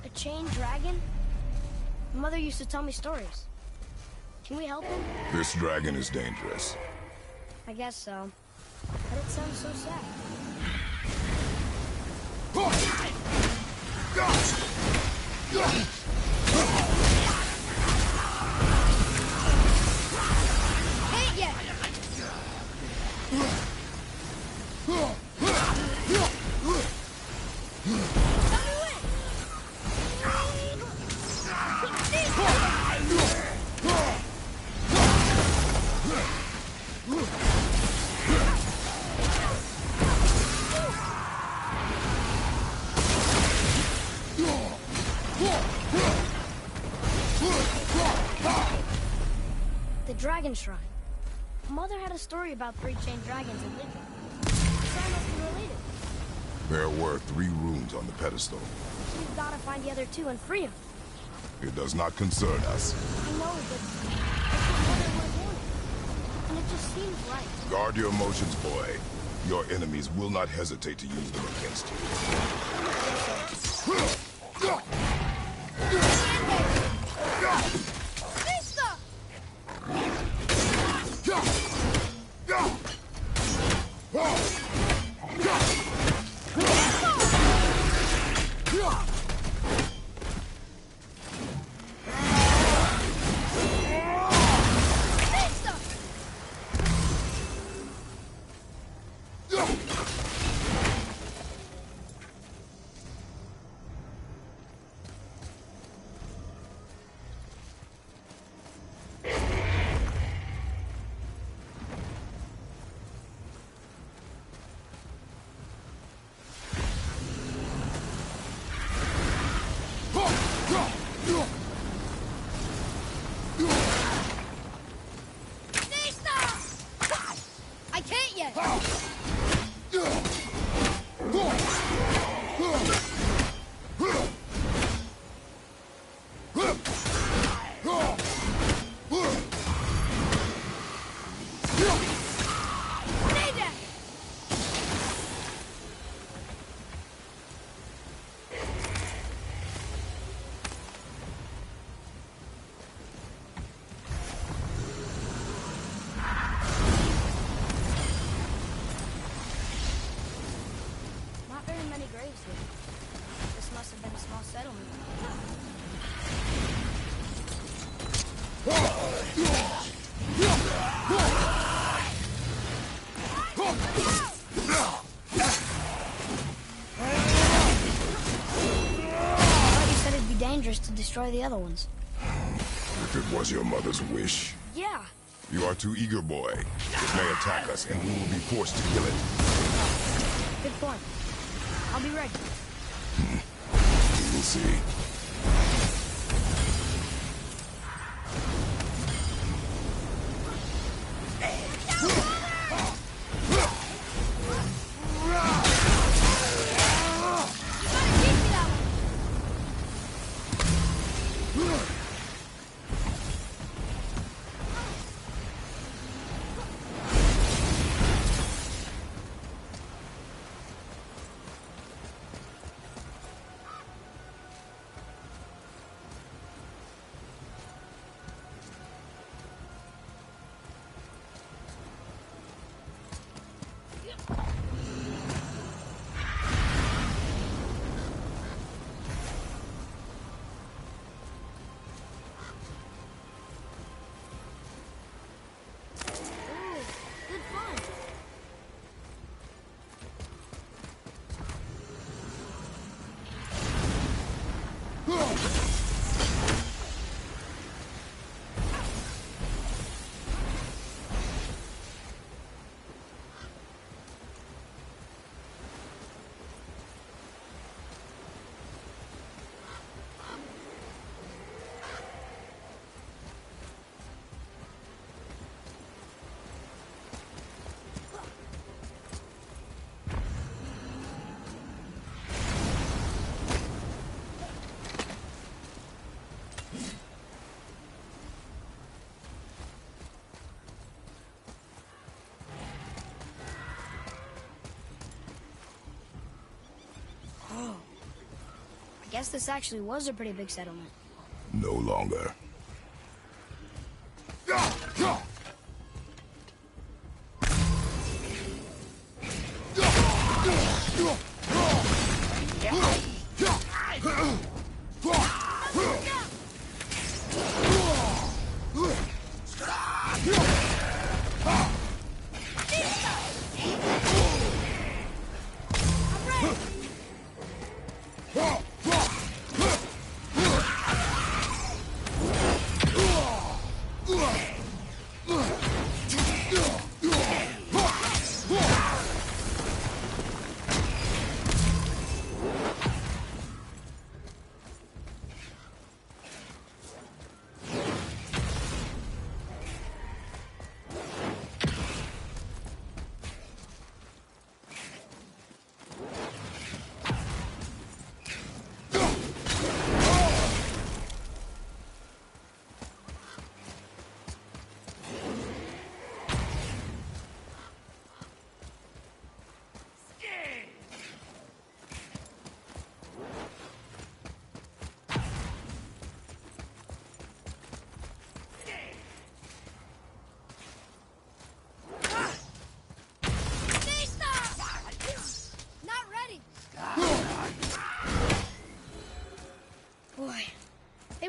A chained dragon? My mother used to tell me stories. Can we help him? This dragon is dangerous. I guess so. But it sounds so sad. Hey, yeah! Let me win! The Dragon Shrine. Mother had a story about 3 chained dragons in Lincoln. The shrine must be related. There were 3 runes on the pedestal. We've got to find the other 2 and free them. It does not concern us. I know, but that's what Mother would have wanted. And it just seems right. Guard your emotions, boy. Your enemies will not hesitate to use them against you. Insta! I can't yet! This must have been a small settlement. I thought you said it'd be dangerous to destroy the other ones. If it was your mother's wish. Yeah. You are too eager, boy. It may attack us, and we will be forced to kill it. Good point. I'll be ready. We will see. I guess this actually was a pretty big settlement. No longer.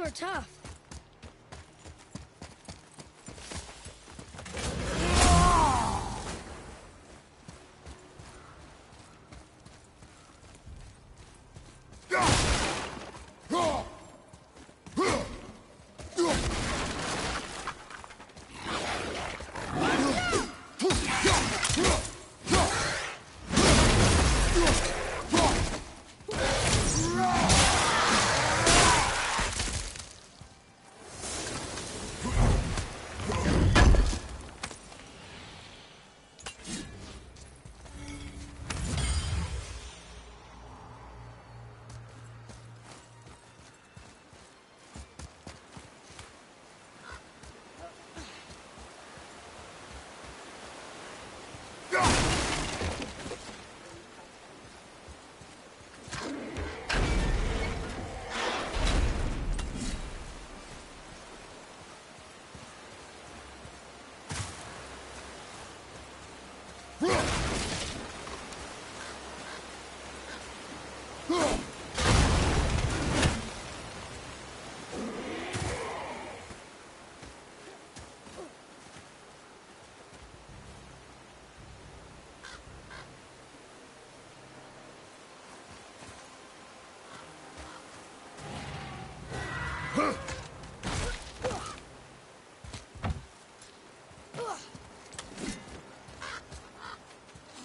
They were tough.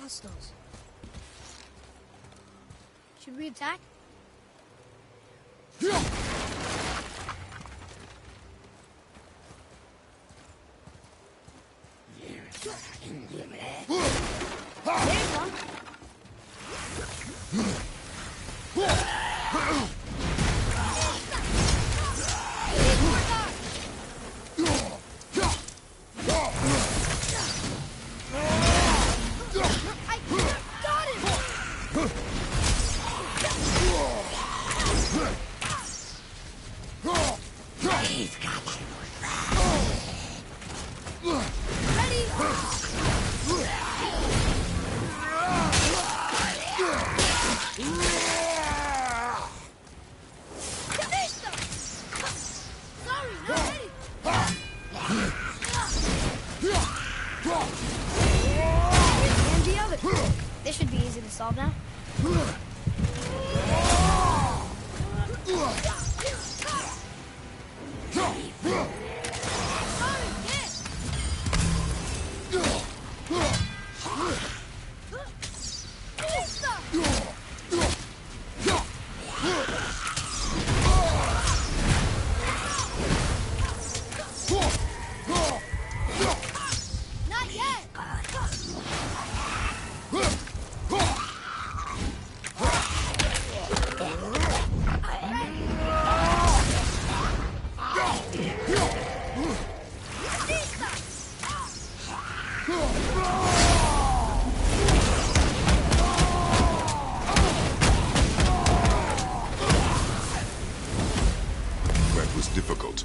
Hostiles. Should we attack? This should be easy to solve now. Difficult.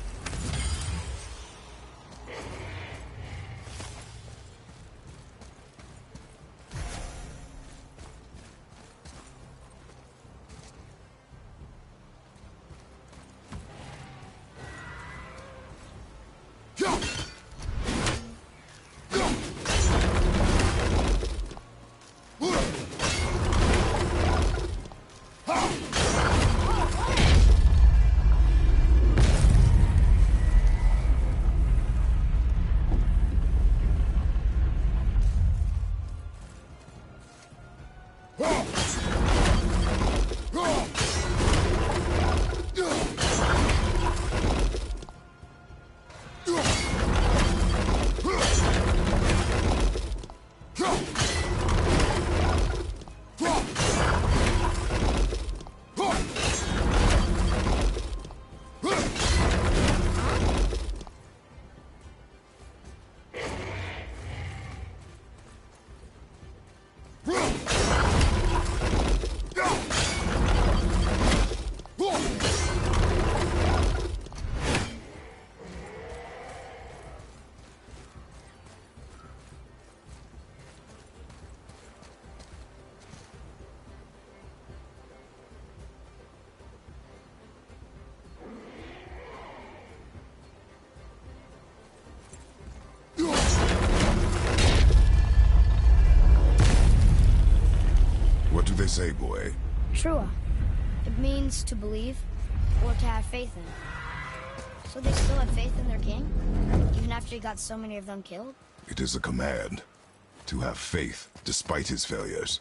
say, boy? Trua. It means to believe, or to have faith in. So they still had faith in their king? Even after he got so many of them killed? It is a command. To have faith, despite his failures.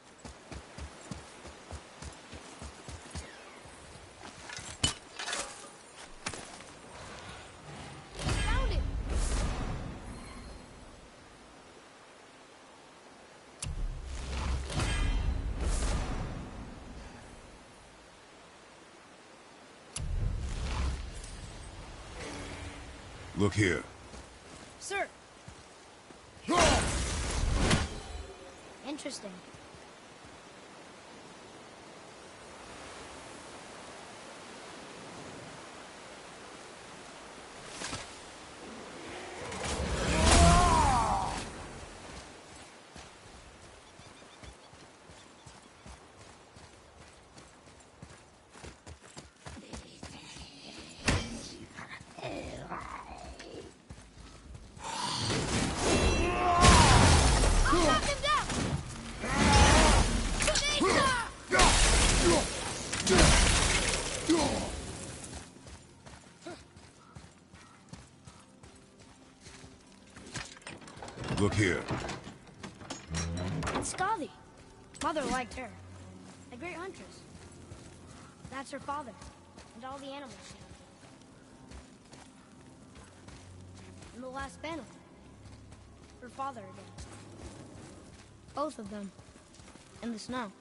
Found it! Look here. Sir! Interesting. Look here. It's Scotty. Mother liked her. A great huntress. That's her father. And all the animals she hunted. In the last panel. Her father again. Both of them. In the snow.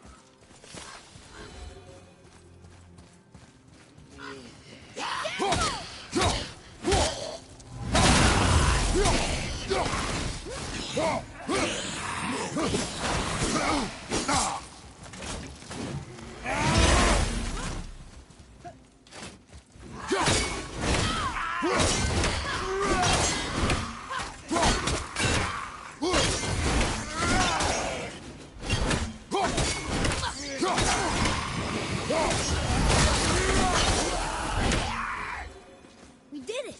We did it!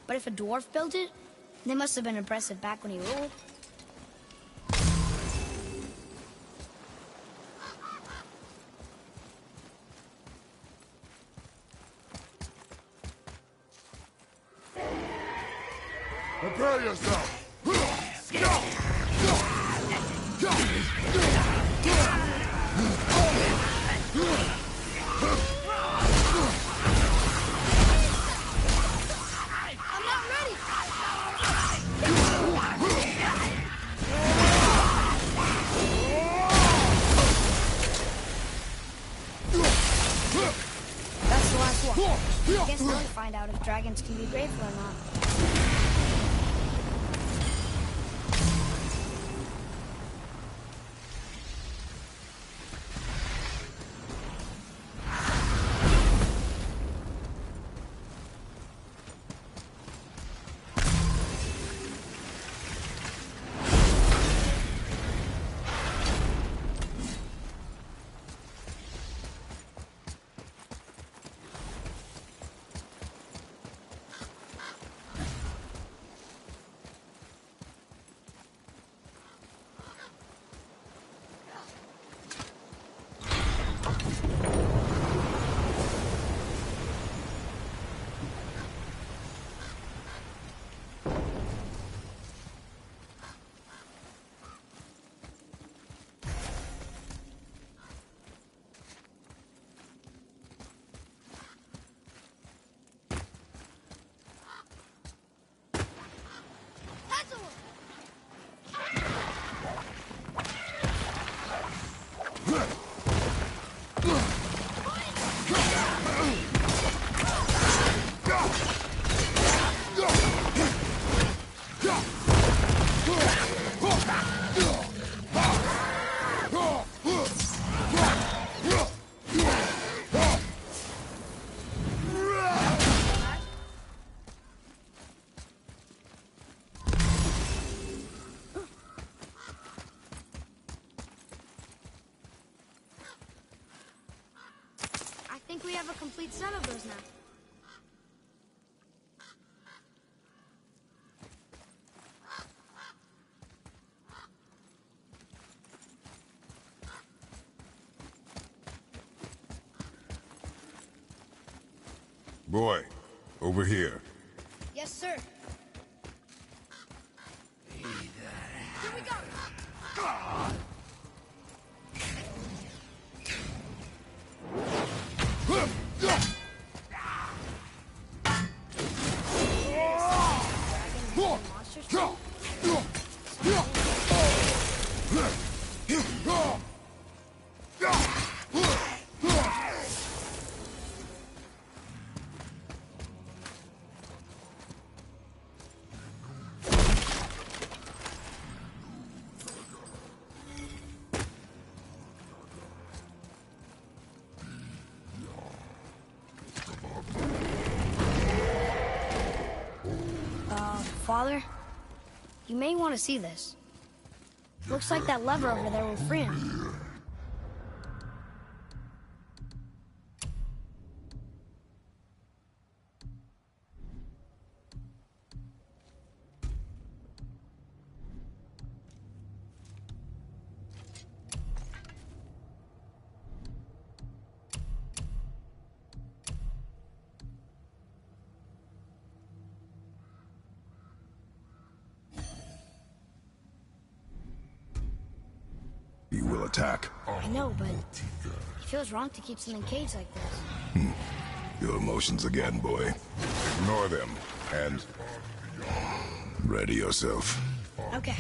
But if a dwarf built it, they must have been impressive back when he ruled. Prepare yourself! I'm not ready! That's the last one. I guess now we find out if dragons can be grateful or not. complete set of those now. Boy, over here. Yes, sir. Here we go! Father, you may want to see this. Looks like that lever over there will free him. He will attack. I know, but it feels wrong to keep something caged like this. Your emotions again, boy. Ignore them, and ready yourself. Okay.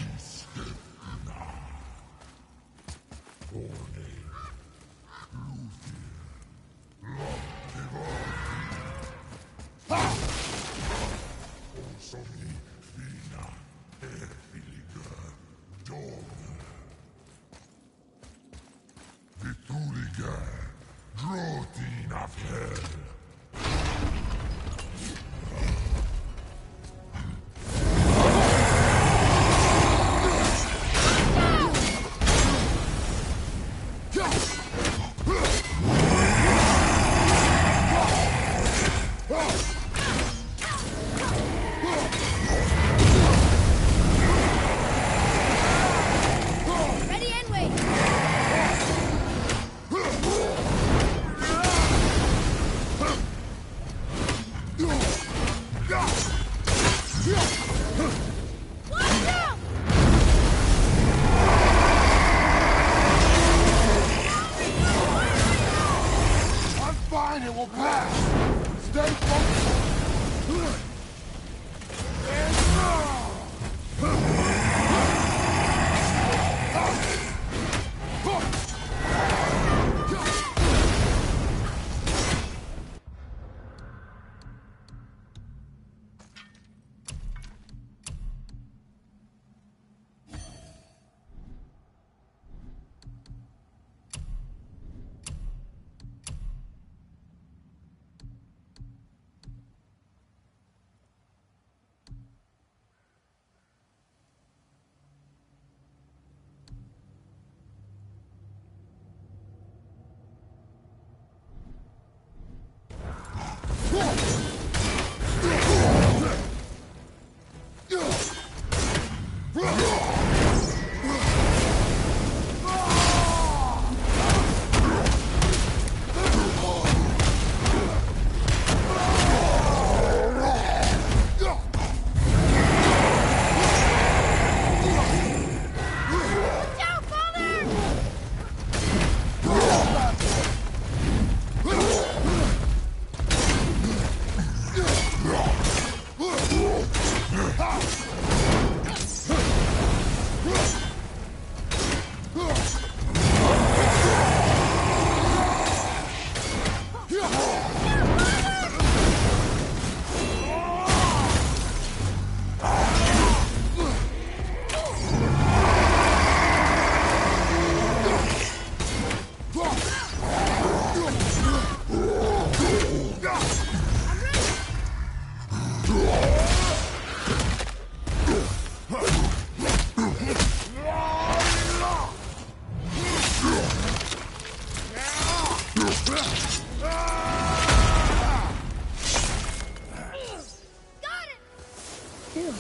Phew.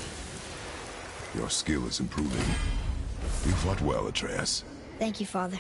Your skill is improving. You fought well, Atreus. Thank you, Father.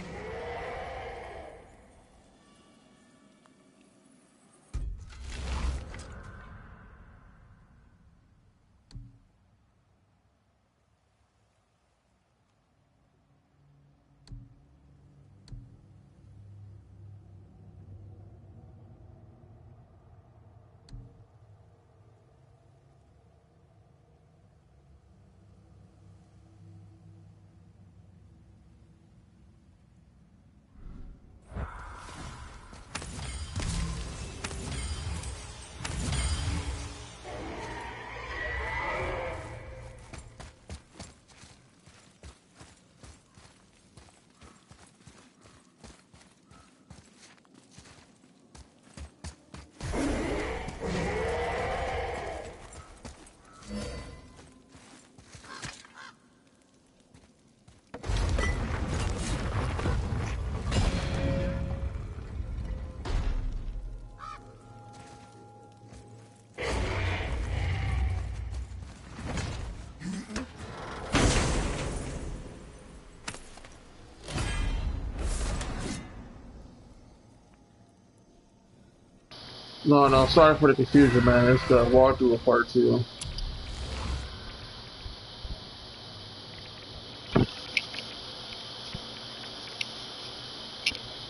No, sorry for the confusion, man. It's the walkthrough of part 2.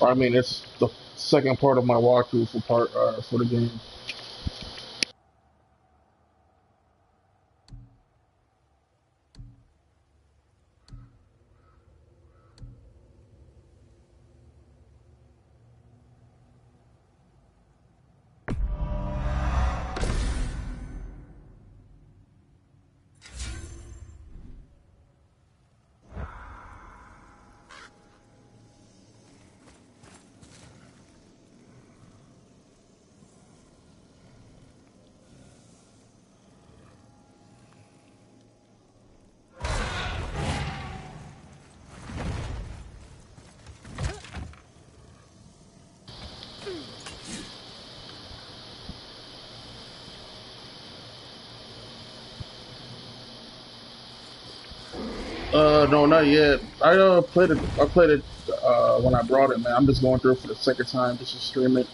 I mean, it's the second part of my walkthrough for the game. No, not yet. I played it when I brought it, man. I'm just going through it for the second time just to stream it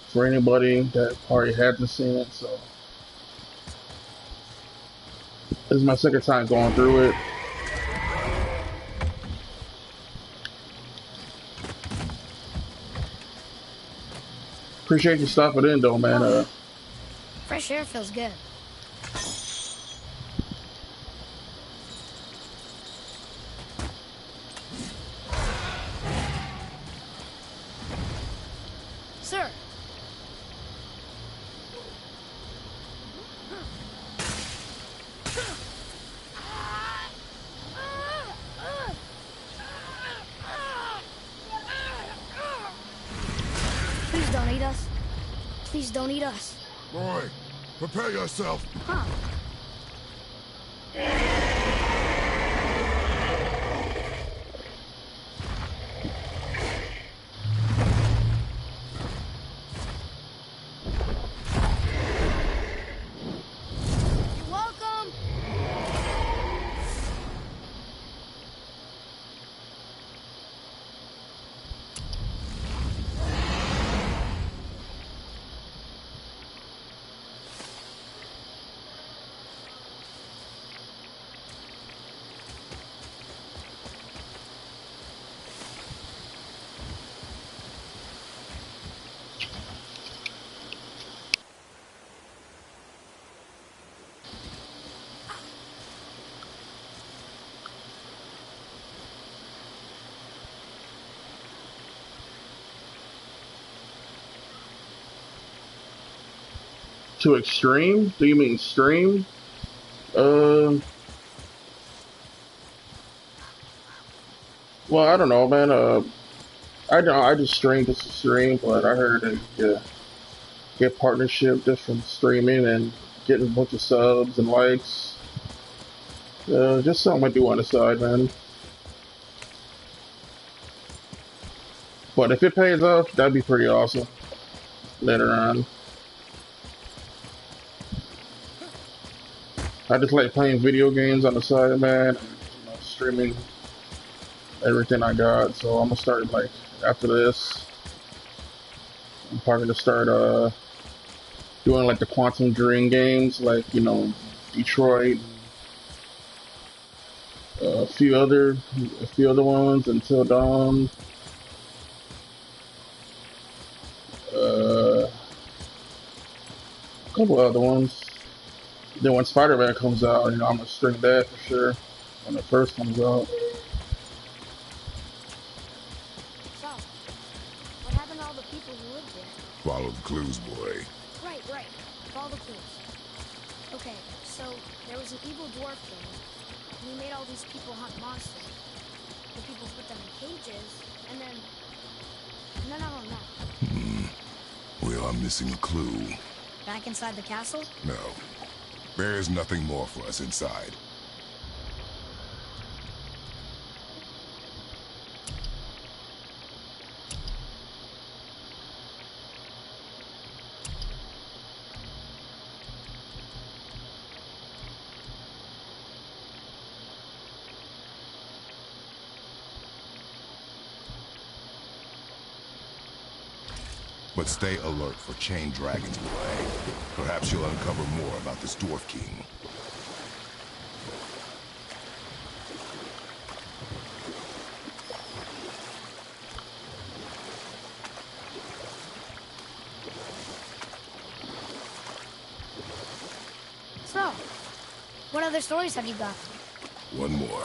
for anybody that already hasn't seen it. So this is my second time going through it. Appreciate you stopping in, though, man. Fresh air feels good. Sir. Please don't eat us. Please don't eat us. Boy, prepare yourself. Huh. You're welcome. To extreme? Do you mean stream? Well, I don't know, man. I just stream just to stream, but I heard that get partnership just from streaming and getting a bunch of subs and likes. Just something I do on the side, man. But if it pays off, that'd be pretty awesome later on. I just like playing video games on the side, man. And, streaming everything I got. So I'm gonna start like after this. I'm probably gonna start doing like the Quantum Dream games, like Detroit, a few other ones, Until Dawn. A couple other ones. Then when Spider-Man comes out, I'm gonna stream that for sure when it first comes out. So, what happened to all the people who lived there? Follow the clues, boy. Right. Follow the clues. Okay, so there was an evil dwarf king, and he made all these people hunt monsters. The people put them in cages, and then I don't know. We are missing a clue. Back inside the castle? No. There's nothing more for us inside. But stay alert for chained dragons, boy. Perhaps you'll uncover more about this Dwarf King. So, what other stories have you got? One more.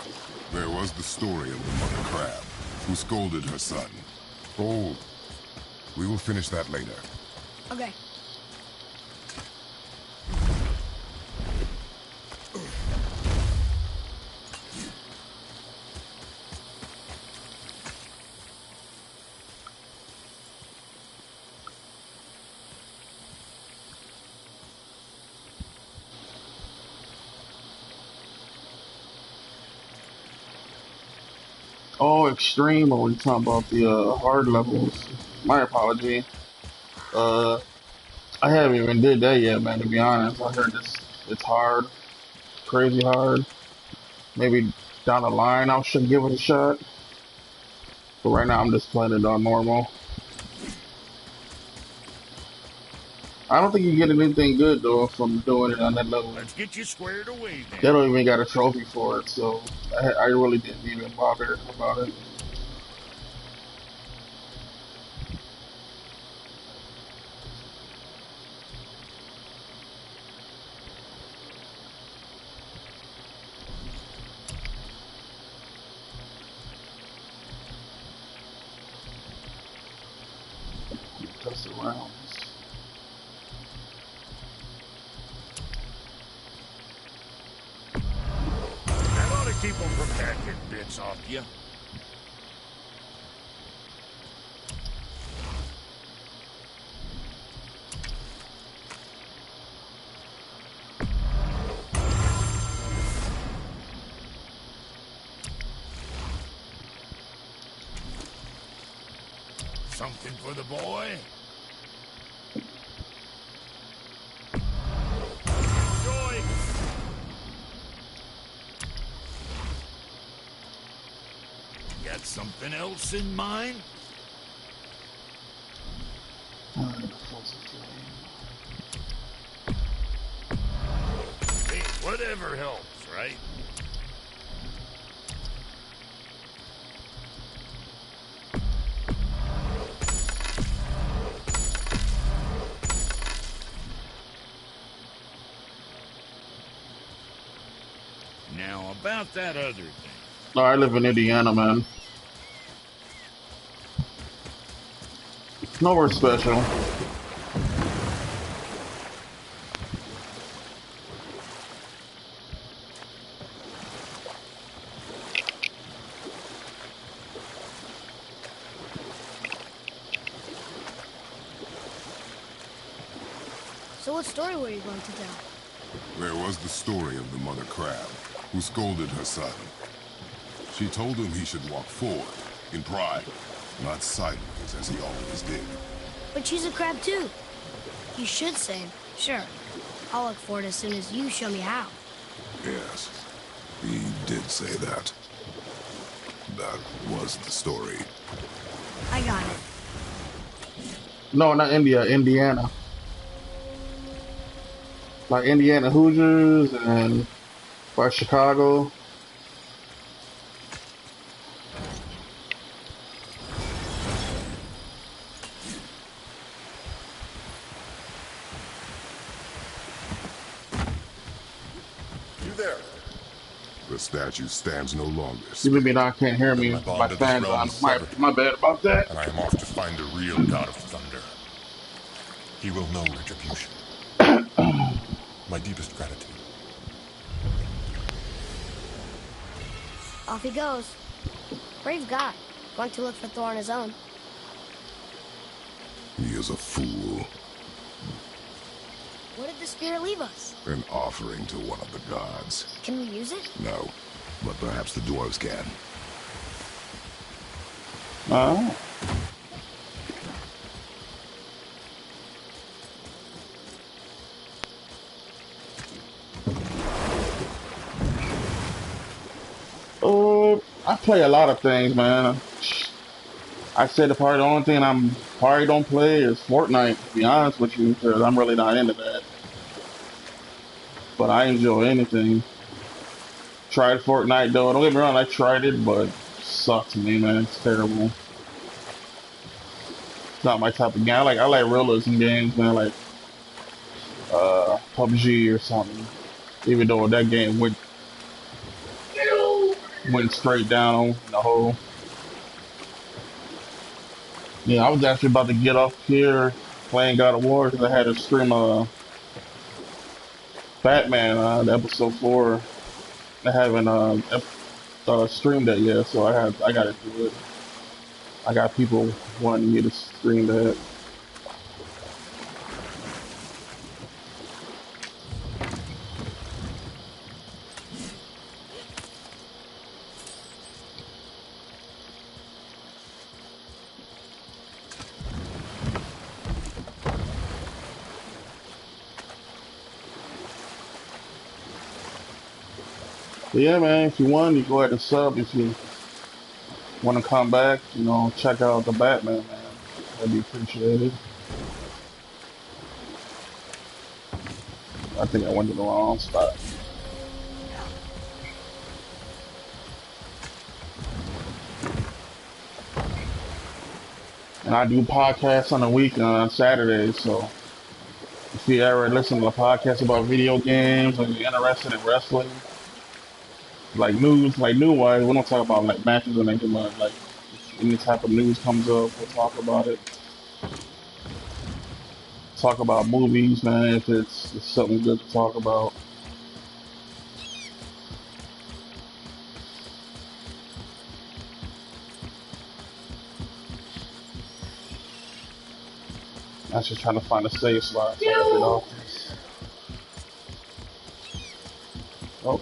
There was the story of the Mother Crab, who scolded her son. Oh, we will finish that later. Okay. Oh, extreme when we talk about the hard levels. My apology. Uh, I haven't even did that yet, man. To be honest, I heard it's hard, crazy hard. Maybe down the line I should give it a shot. But right now I'm just playing it on normal. I don't think you get anything good though from doing it on that level. Let's get you squared away then. They don't even got a trophy for it, so I really didn't even bother about it. Test the rounds. That ought to keep them from hacking bits off you. Something for the boy? Joy! Got something else in mind? Hey, whatever helps, right? Now, about that other thing. No, I live in Indiana, man. It's nowhere special. So what story were you going to tell? There was the story of the Mother Crab, who scolded her son. She told him he should walk forward, in pride, not sideways as he always did. But she's a crab too. You should say, sure. I'll look for it as soon as you show me how. Yes, he did say that. That was the story. I got it. No, not India, Indiana. Like Indiana Hoosiers and by Chicago. You there? The statue stands no longer. You maybe now can't hear me. My bond My to this fans realm on. is My severed. my bad about that. And I am off to find the real God of Thunder. He will know retribution. My deepest gratitude. Off he goes. Brave guy. Going to look for Thor on his own. He is a fool. What did the spirit leave us? An offering to one of the gods. Can we use it? No, but perhaps the dwarves can. Oh. I play a lot of things, man. I said probably the only thing I'm probably don't play is Fortnite, to be honest with you, because I'm really not into that. But I enjoy anything. Tried Fortnite though. Don't get me wrong, I tried it, but it sucked to me, man. It's terrible. It's not my type of game. I like realism games, man, like PUBG or something. Even though that game went straight down the hole. Yeah, I was actually about to get off here playing God of War because I had to stream Batman episode 4. I haven't streamed that yet, so I got to do it. I got people wanting me to stream that. But yeah, man, if you want, you go ahead and sub if you want to come back, you know, check out the Batman, man. That'd be appreciated. I think I went to the wrong spot. And I do podcasts on the weekend on Saturdays, so if you ever listen to a podcast about video games or you're interested in wrestling, like news, like news-wise, we don't talk about like matches or anything, but like if any type of news comes up, we'll talk about it. Talk about movies, man, if it's something good to talk about. I was just trying to find a safe spot so I can get off this. Oh.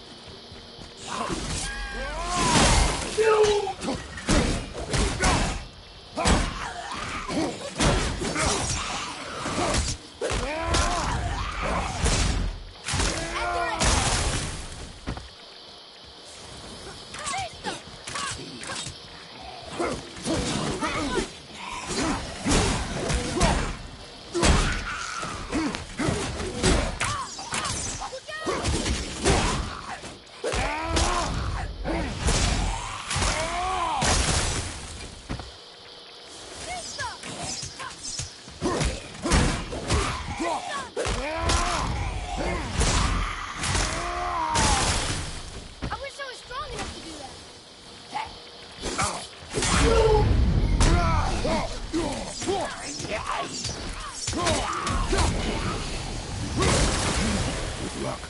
With luck,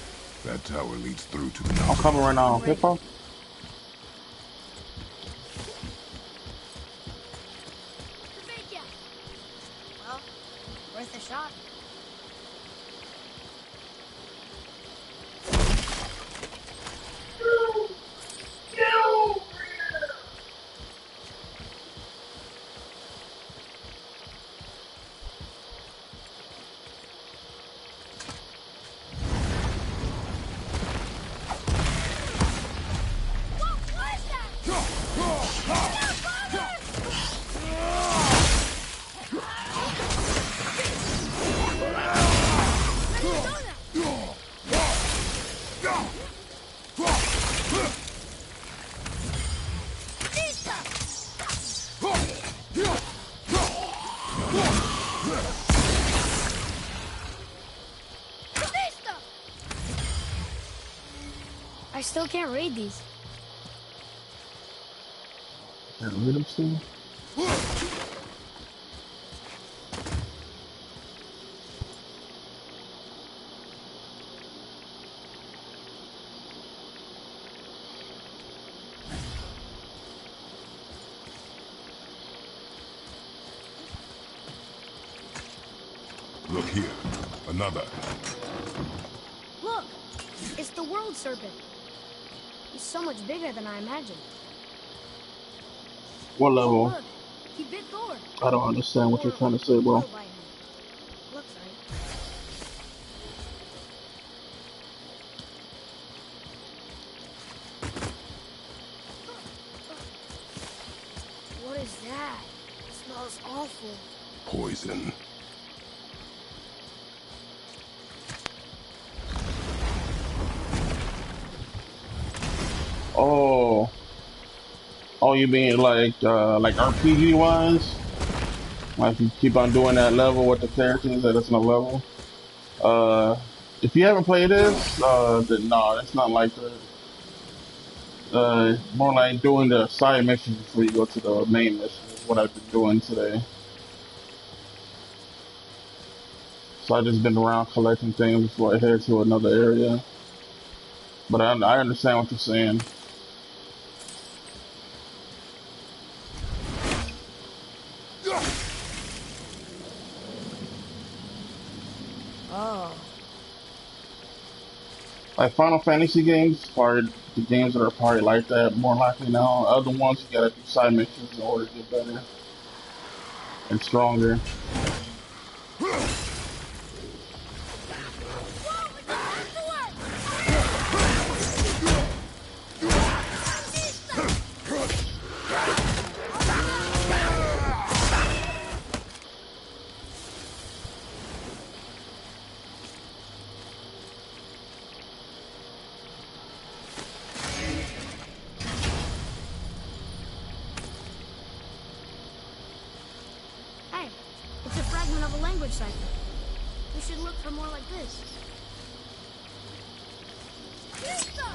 that tower leads through to the I'm mountain. coming right now, Hippo. Well, worth a shot. I still can't read these. Can't read them still? Look here. Another. Look! It's the world serpent. He's so much bigger than I imagined. What level? Look! He bit Thor. I don't understand what you're trying to say, bro. Looks right. What is that? It smells awful. Poison. Oh. Oh, you mean like RPG wise? Like you keep on doing that level with the characters that it's in a level? If you haven't played this, then no, it's not like that. More like doing the side missions before you go to the main mission is what I've been doing today. So I've just been around collecting things before I head to another area. But I understand what you're saying. Oh. Like Final Fantasy games, probably the games that are probably like that more likely now. Other ones you gotta do side missions in order to get better and stronger. Hey, it's a fragment of a language cipher. We should look for more like this. Insta!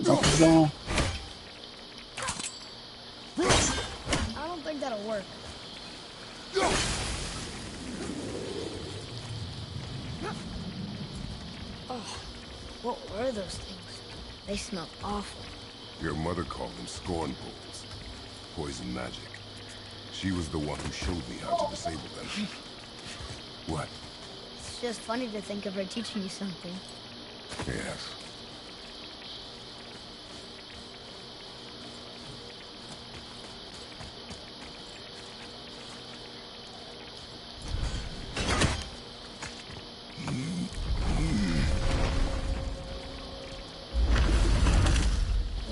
Up and down. I don't think that'll work. Oh, what were those things? They smelled awful. Your mother called them scorn poles. Poison magic. She was the one who showed me how to disable them. What? It's just funny to think of her teaching you something. Yes.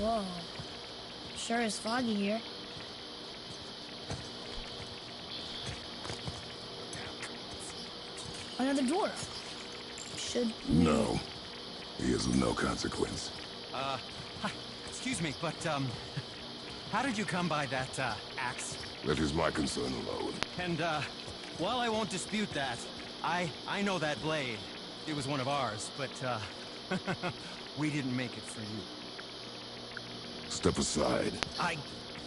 Whoa. Sure is foggy here. Another door. Should we... No. He is of no consequence. Hi. Excuse me, but, how did you come by that, axe? That is my concern alone. And, while I won't dispute that, I know that blade. It was one of ours, but, we didn't make it for you. Step aside. I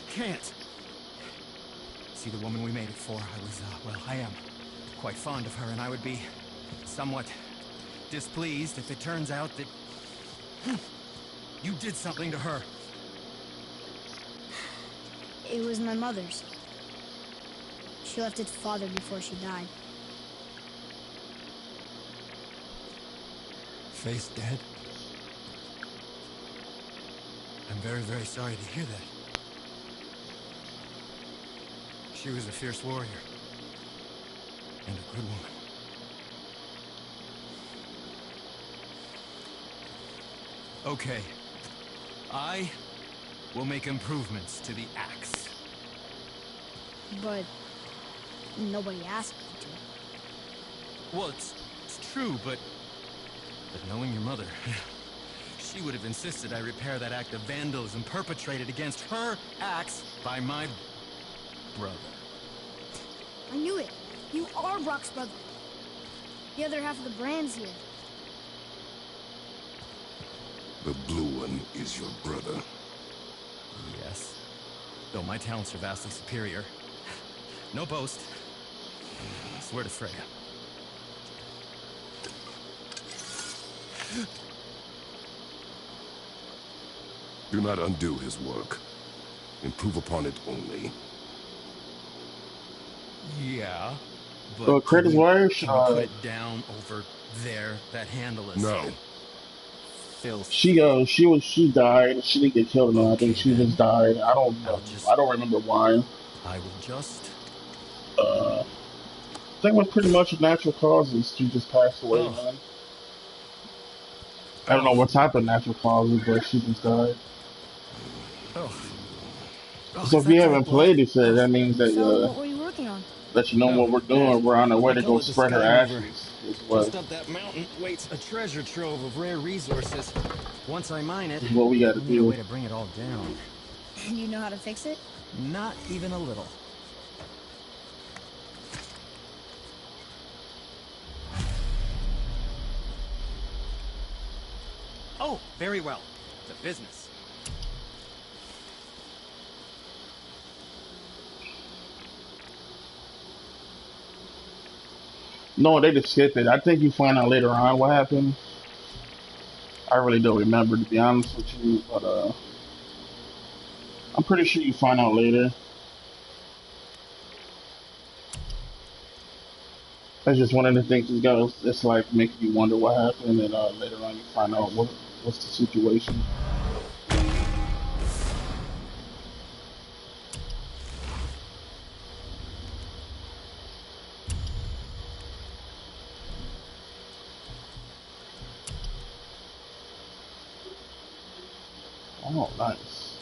can't. See, the woman we made it for, I was, well, I am quite fond of her, and I would be somewhat displeased if it turns out that you did something to her. It was my mother's. She left it to father before she died. Faith's dead? I'm very, very sorry to hear that. She was a fierce warrior. And a good woman. Okay. I will make improvements to the axe. But nobody asked you to. Well, it's true, but knowing your mother, she would have insisted I repair that act of vandalism perpetrated against her axe by my brother. I knew it. You are Brock's brother. The other half of the brand's here. The blue one is your brother. Yes. Though my talents are vastly superior. No boast. I swear to Freya. Do not undo his work. Improve upon it only. Yeah, but Kratos' wife, can we put it down over there? That handle is No. filth. she died. She didn't get killed. No, I think she just died. I don't know. I don't remember why. I will just. I think it was pretty much natural causes. She just passed away, man. I don't know what type of natural causes, but she just died. So if you haven't played it, that means that So what were you working on? that you know what we're doing. We're on our way to go spread her ashes. Just up that mountain waits a treasure trove of rare resources. Once I mine it, This is what we got to I need a do. way to bring it all down. And you know how to fix it? Not even a little. Oh, very well. The business. No, they just skipped it. I think you find out later on what happened. I really don't remember, to be honest with you, but I'm pretty sure you find out later. That's just one of the things that goes. It's like making you wonder what happened, and later on you find out what's the situation. Oh, nice.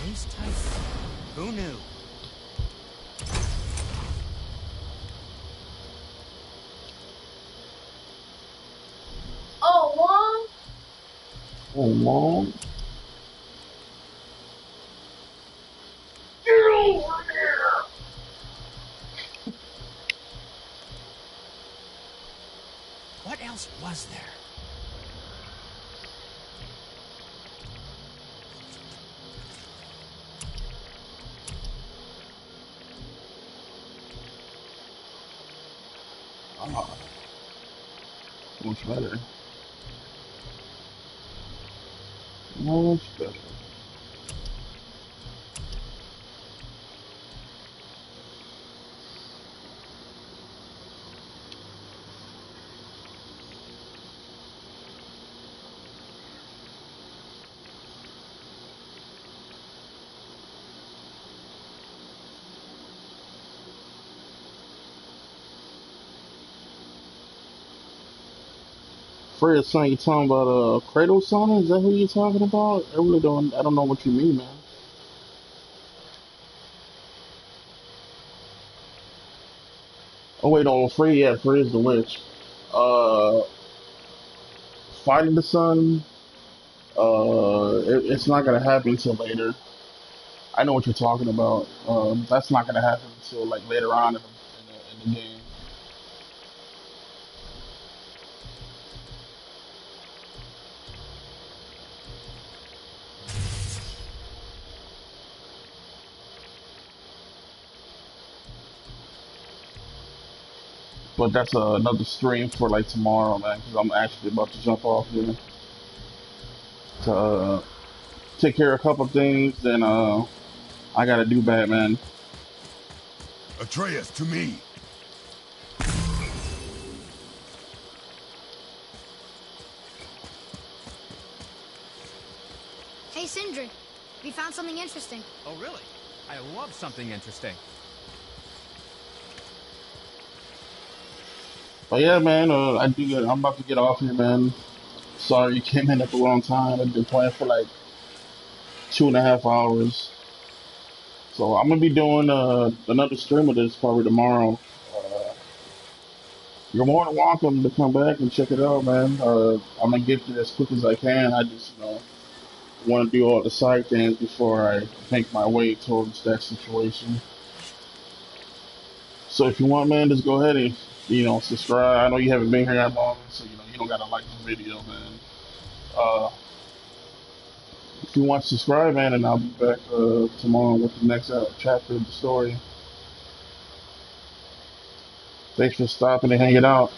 Who's Tyson? Who knew? Oh, Mom. Get over here! What else was there? Ah, much better. Much better. Fred son, you talking about Kratos son? Is that who you talking about? I really don't. I don't know what you mean, man. Oh wait, no, Fred. Yeah, Fred is the witch. Uh, Fighting the sun. It's not gonna happen until later. I know what you're talking about. That's not gonna happen until like later on in the game. But that's another stream for like tomorrow, man. Because I'm actually about to jump off here to take care of a couple things. Then I gotta do Batman. Atreus, to me! Hey, Sindri. We found something interesting. Oh, really? I love something interesting. But yeah, man, I'm about to get off here, man. Sorry you came in at the wrong time. I've been playing for like 2.5 hours. So I'm gonna be doing another stream of this probably tomorrow. Uh, you're more than welcome to come back and check it out, man. I'm gonna get to it as quick as I can. I just, want to do all the side things before I make my way towards that situation. So if you want, man, just go ahead and subscribe. I know you haven't been here that long, so you don't gotta like the video, man. Uh, if you want to subscribe, man, and I'll be back tomorrow with the next chapter of the story. Thanks for stopping and hanging out.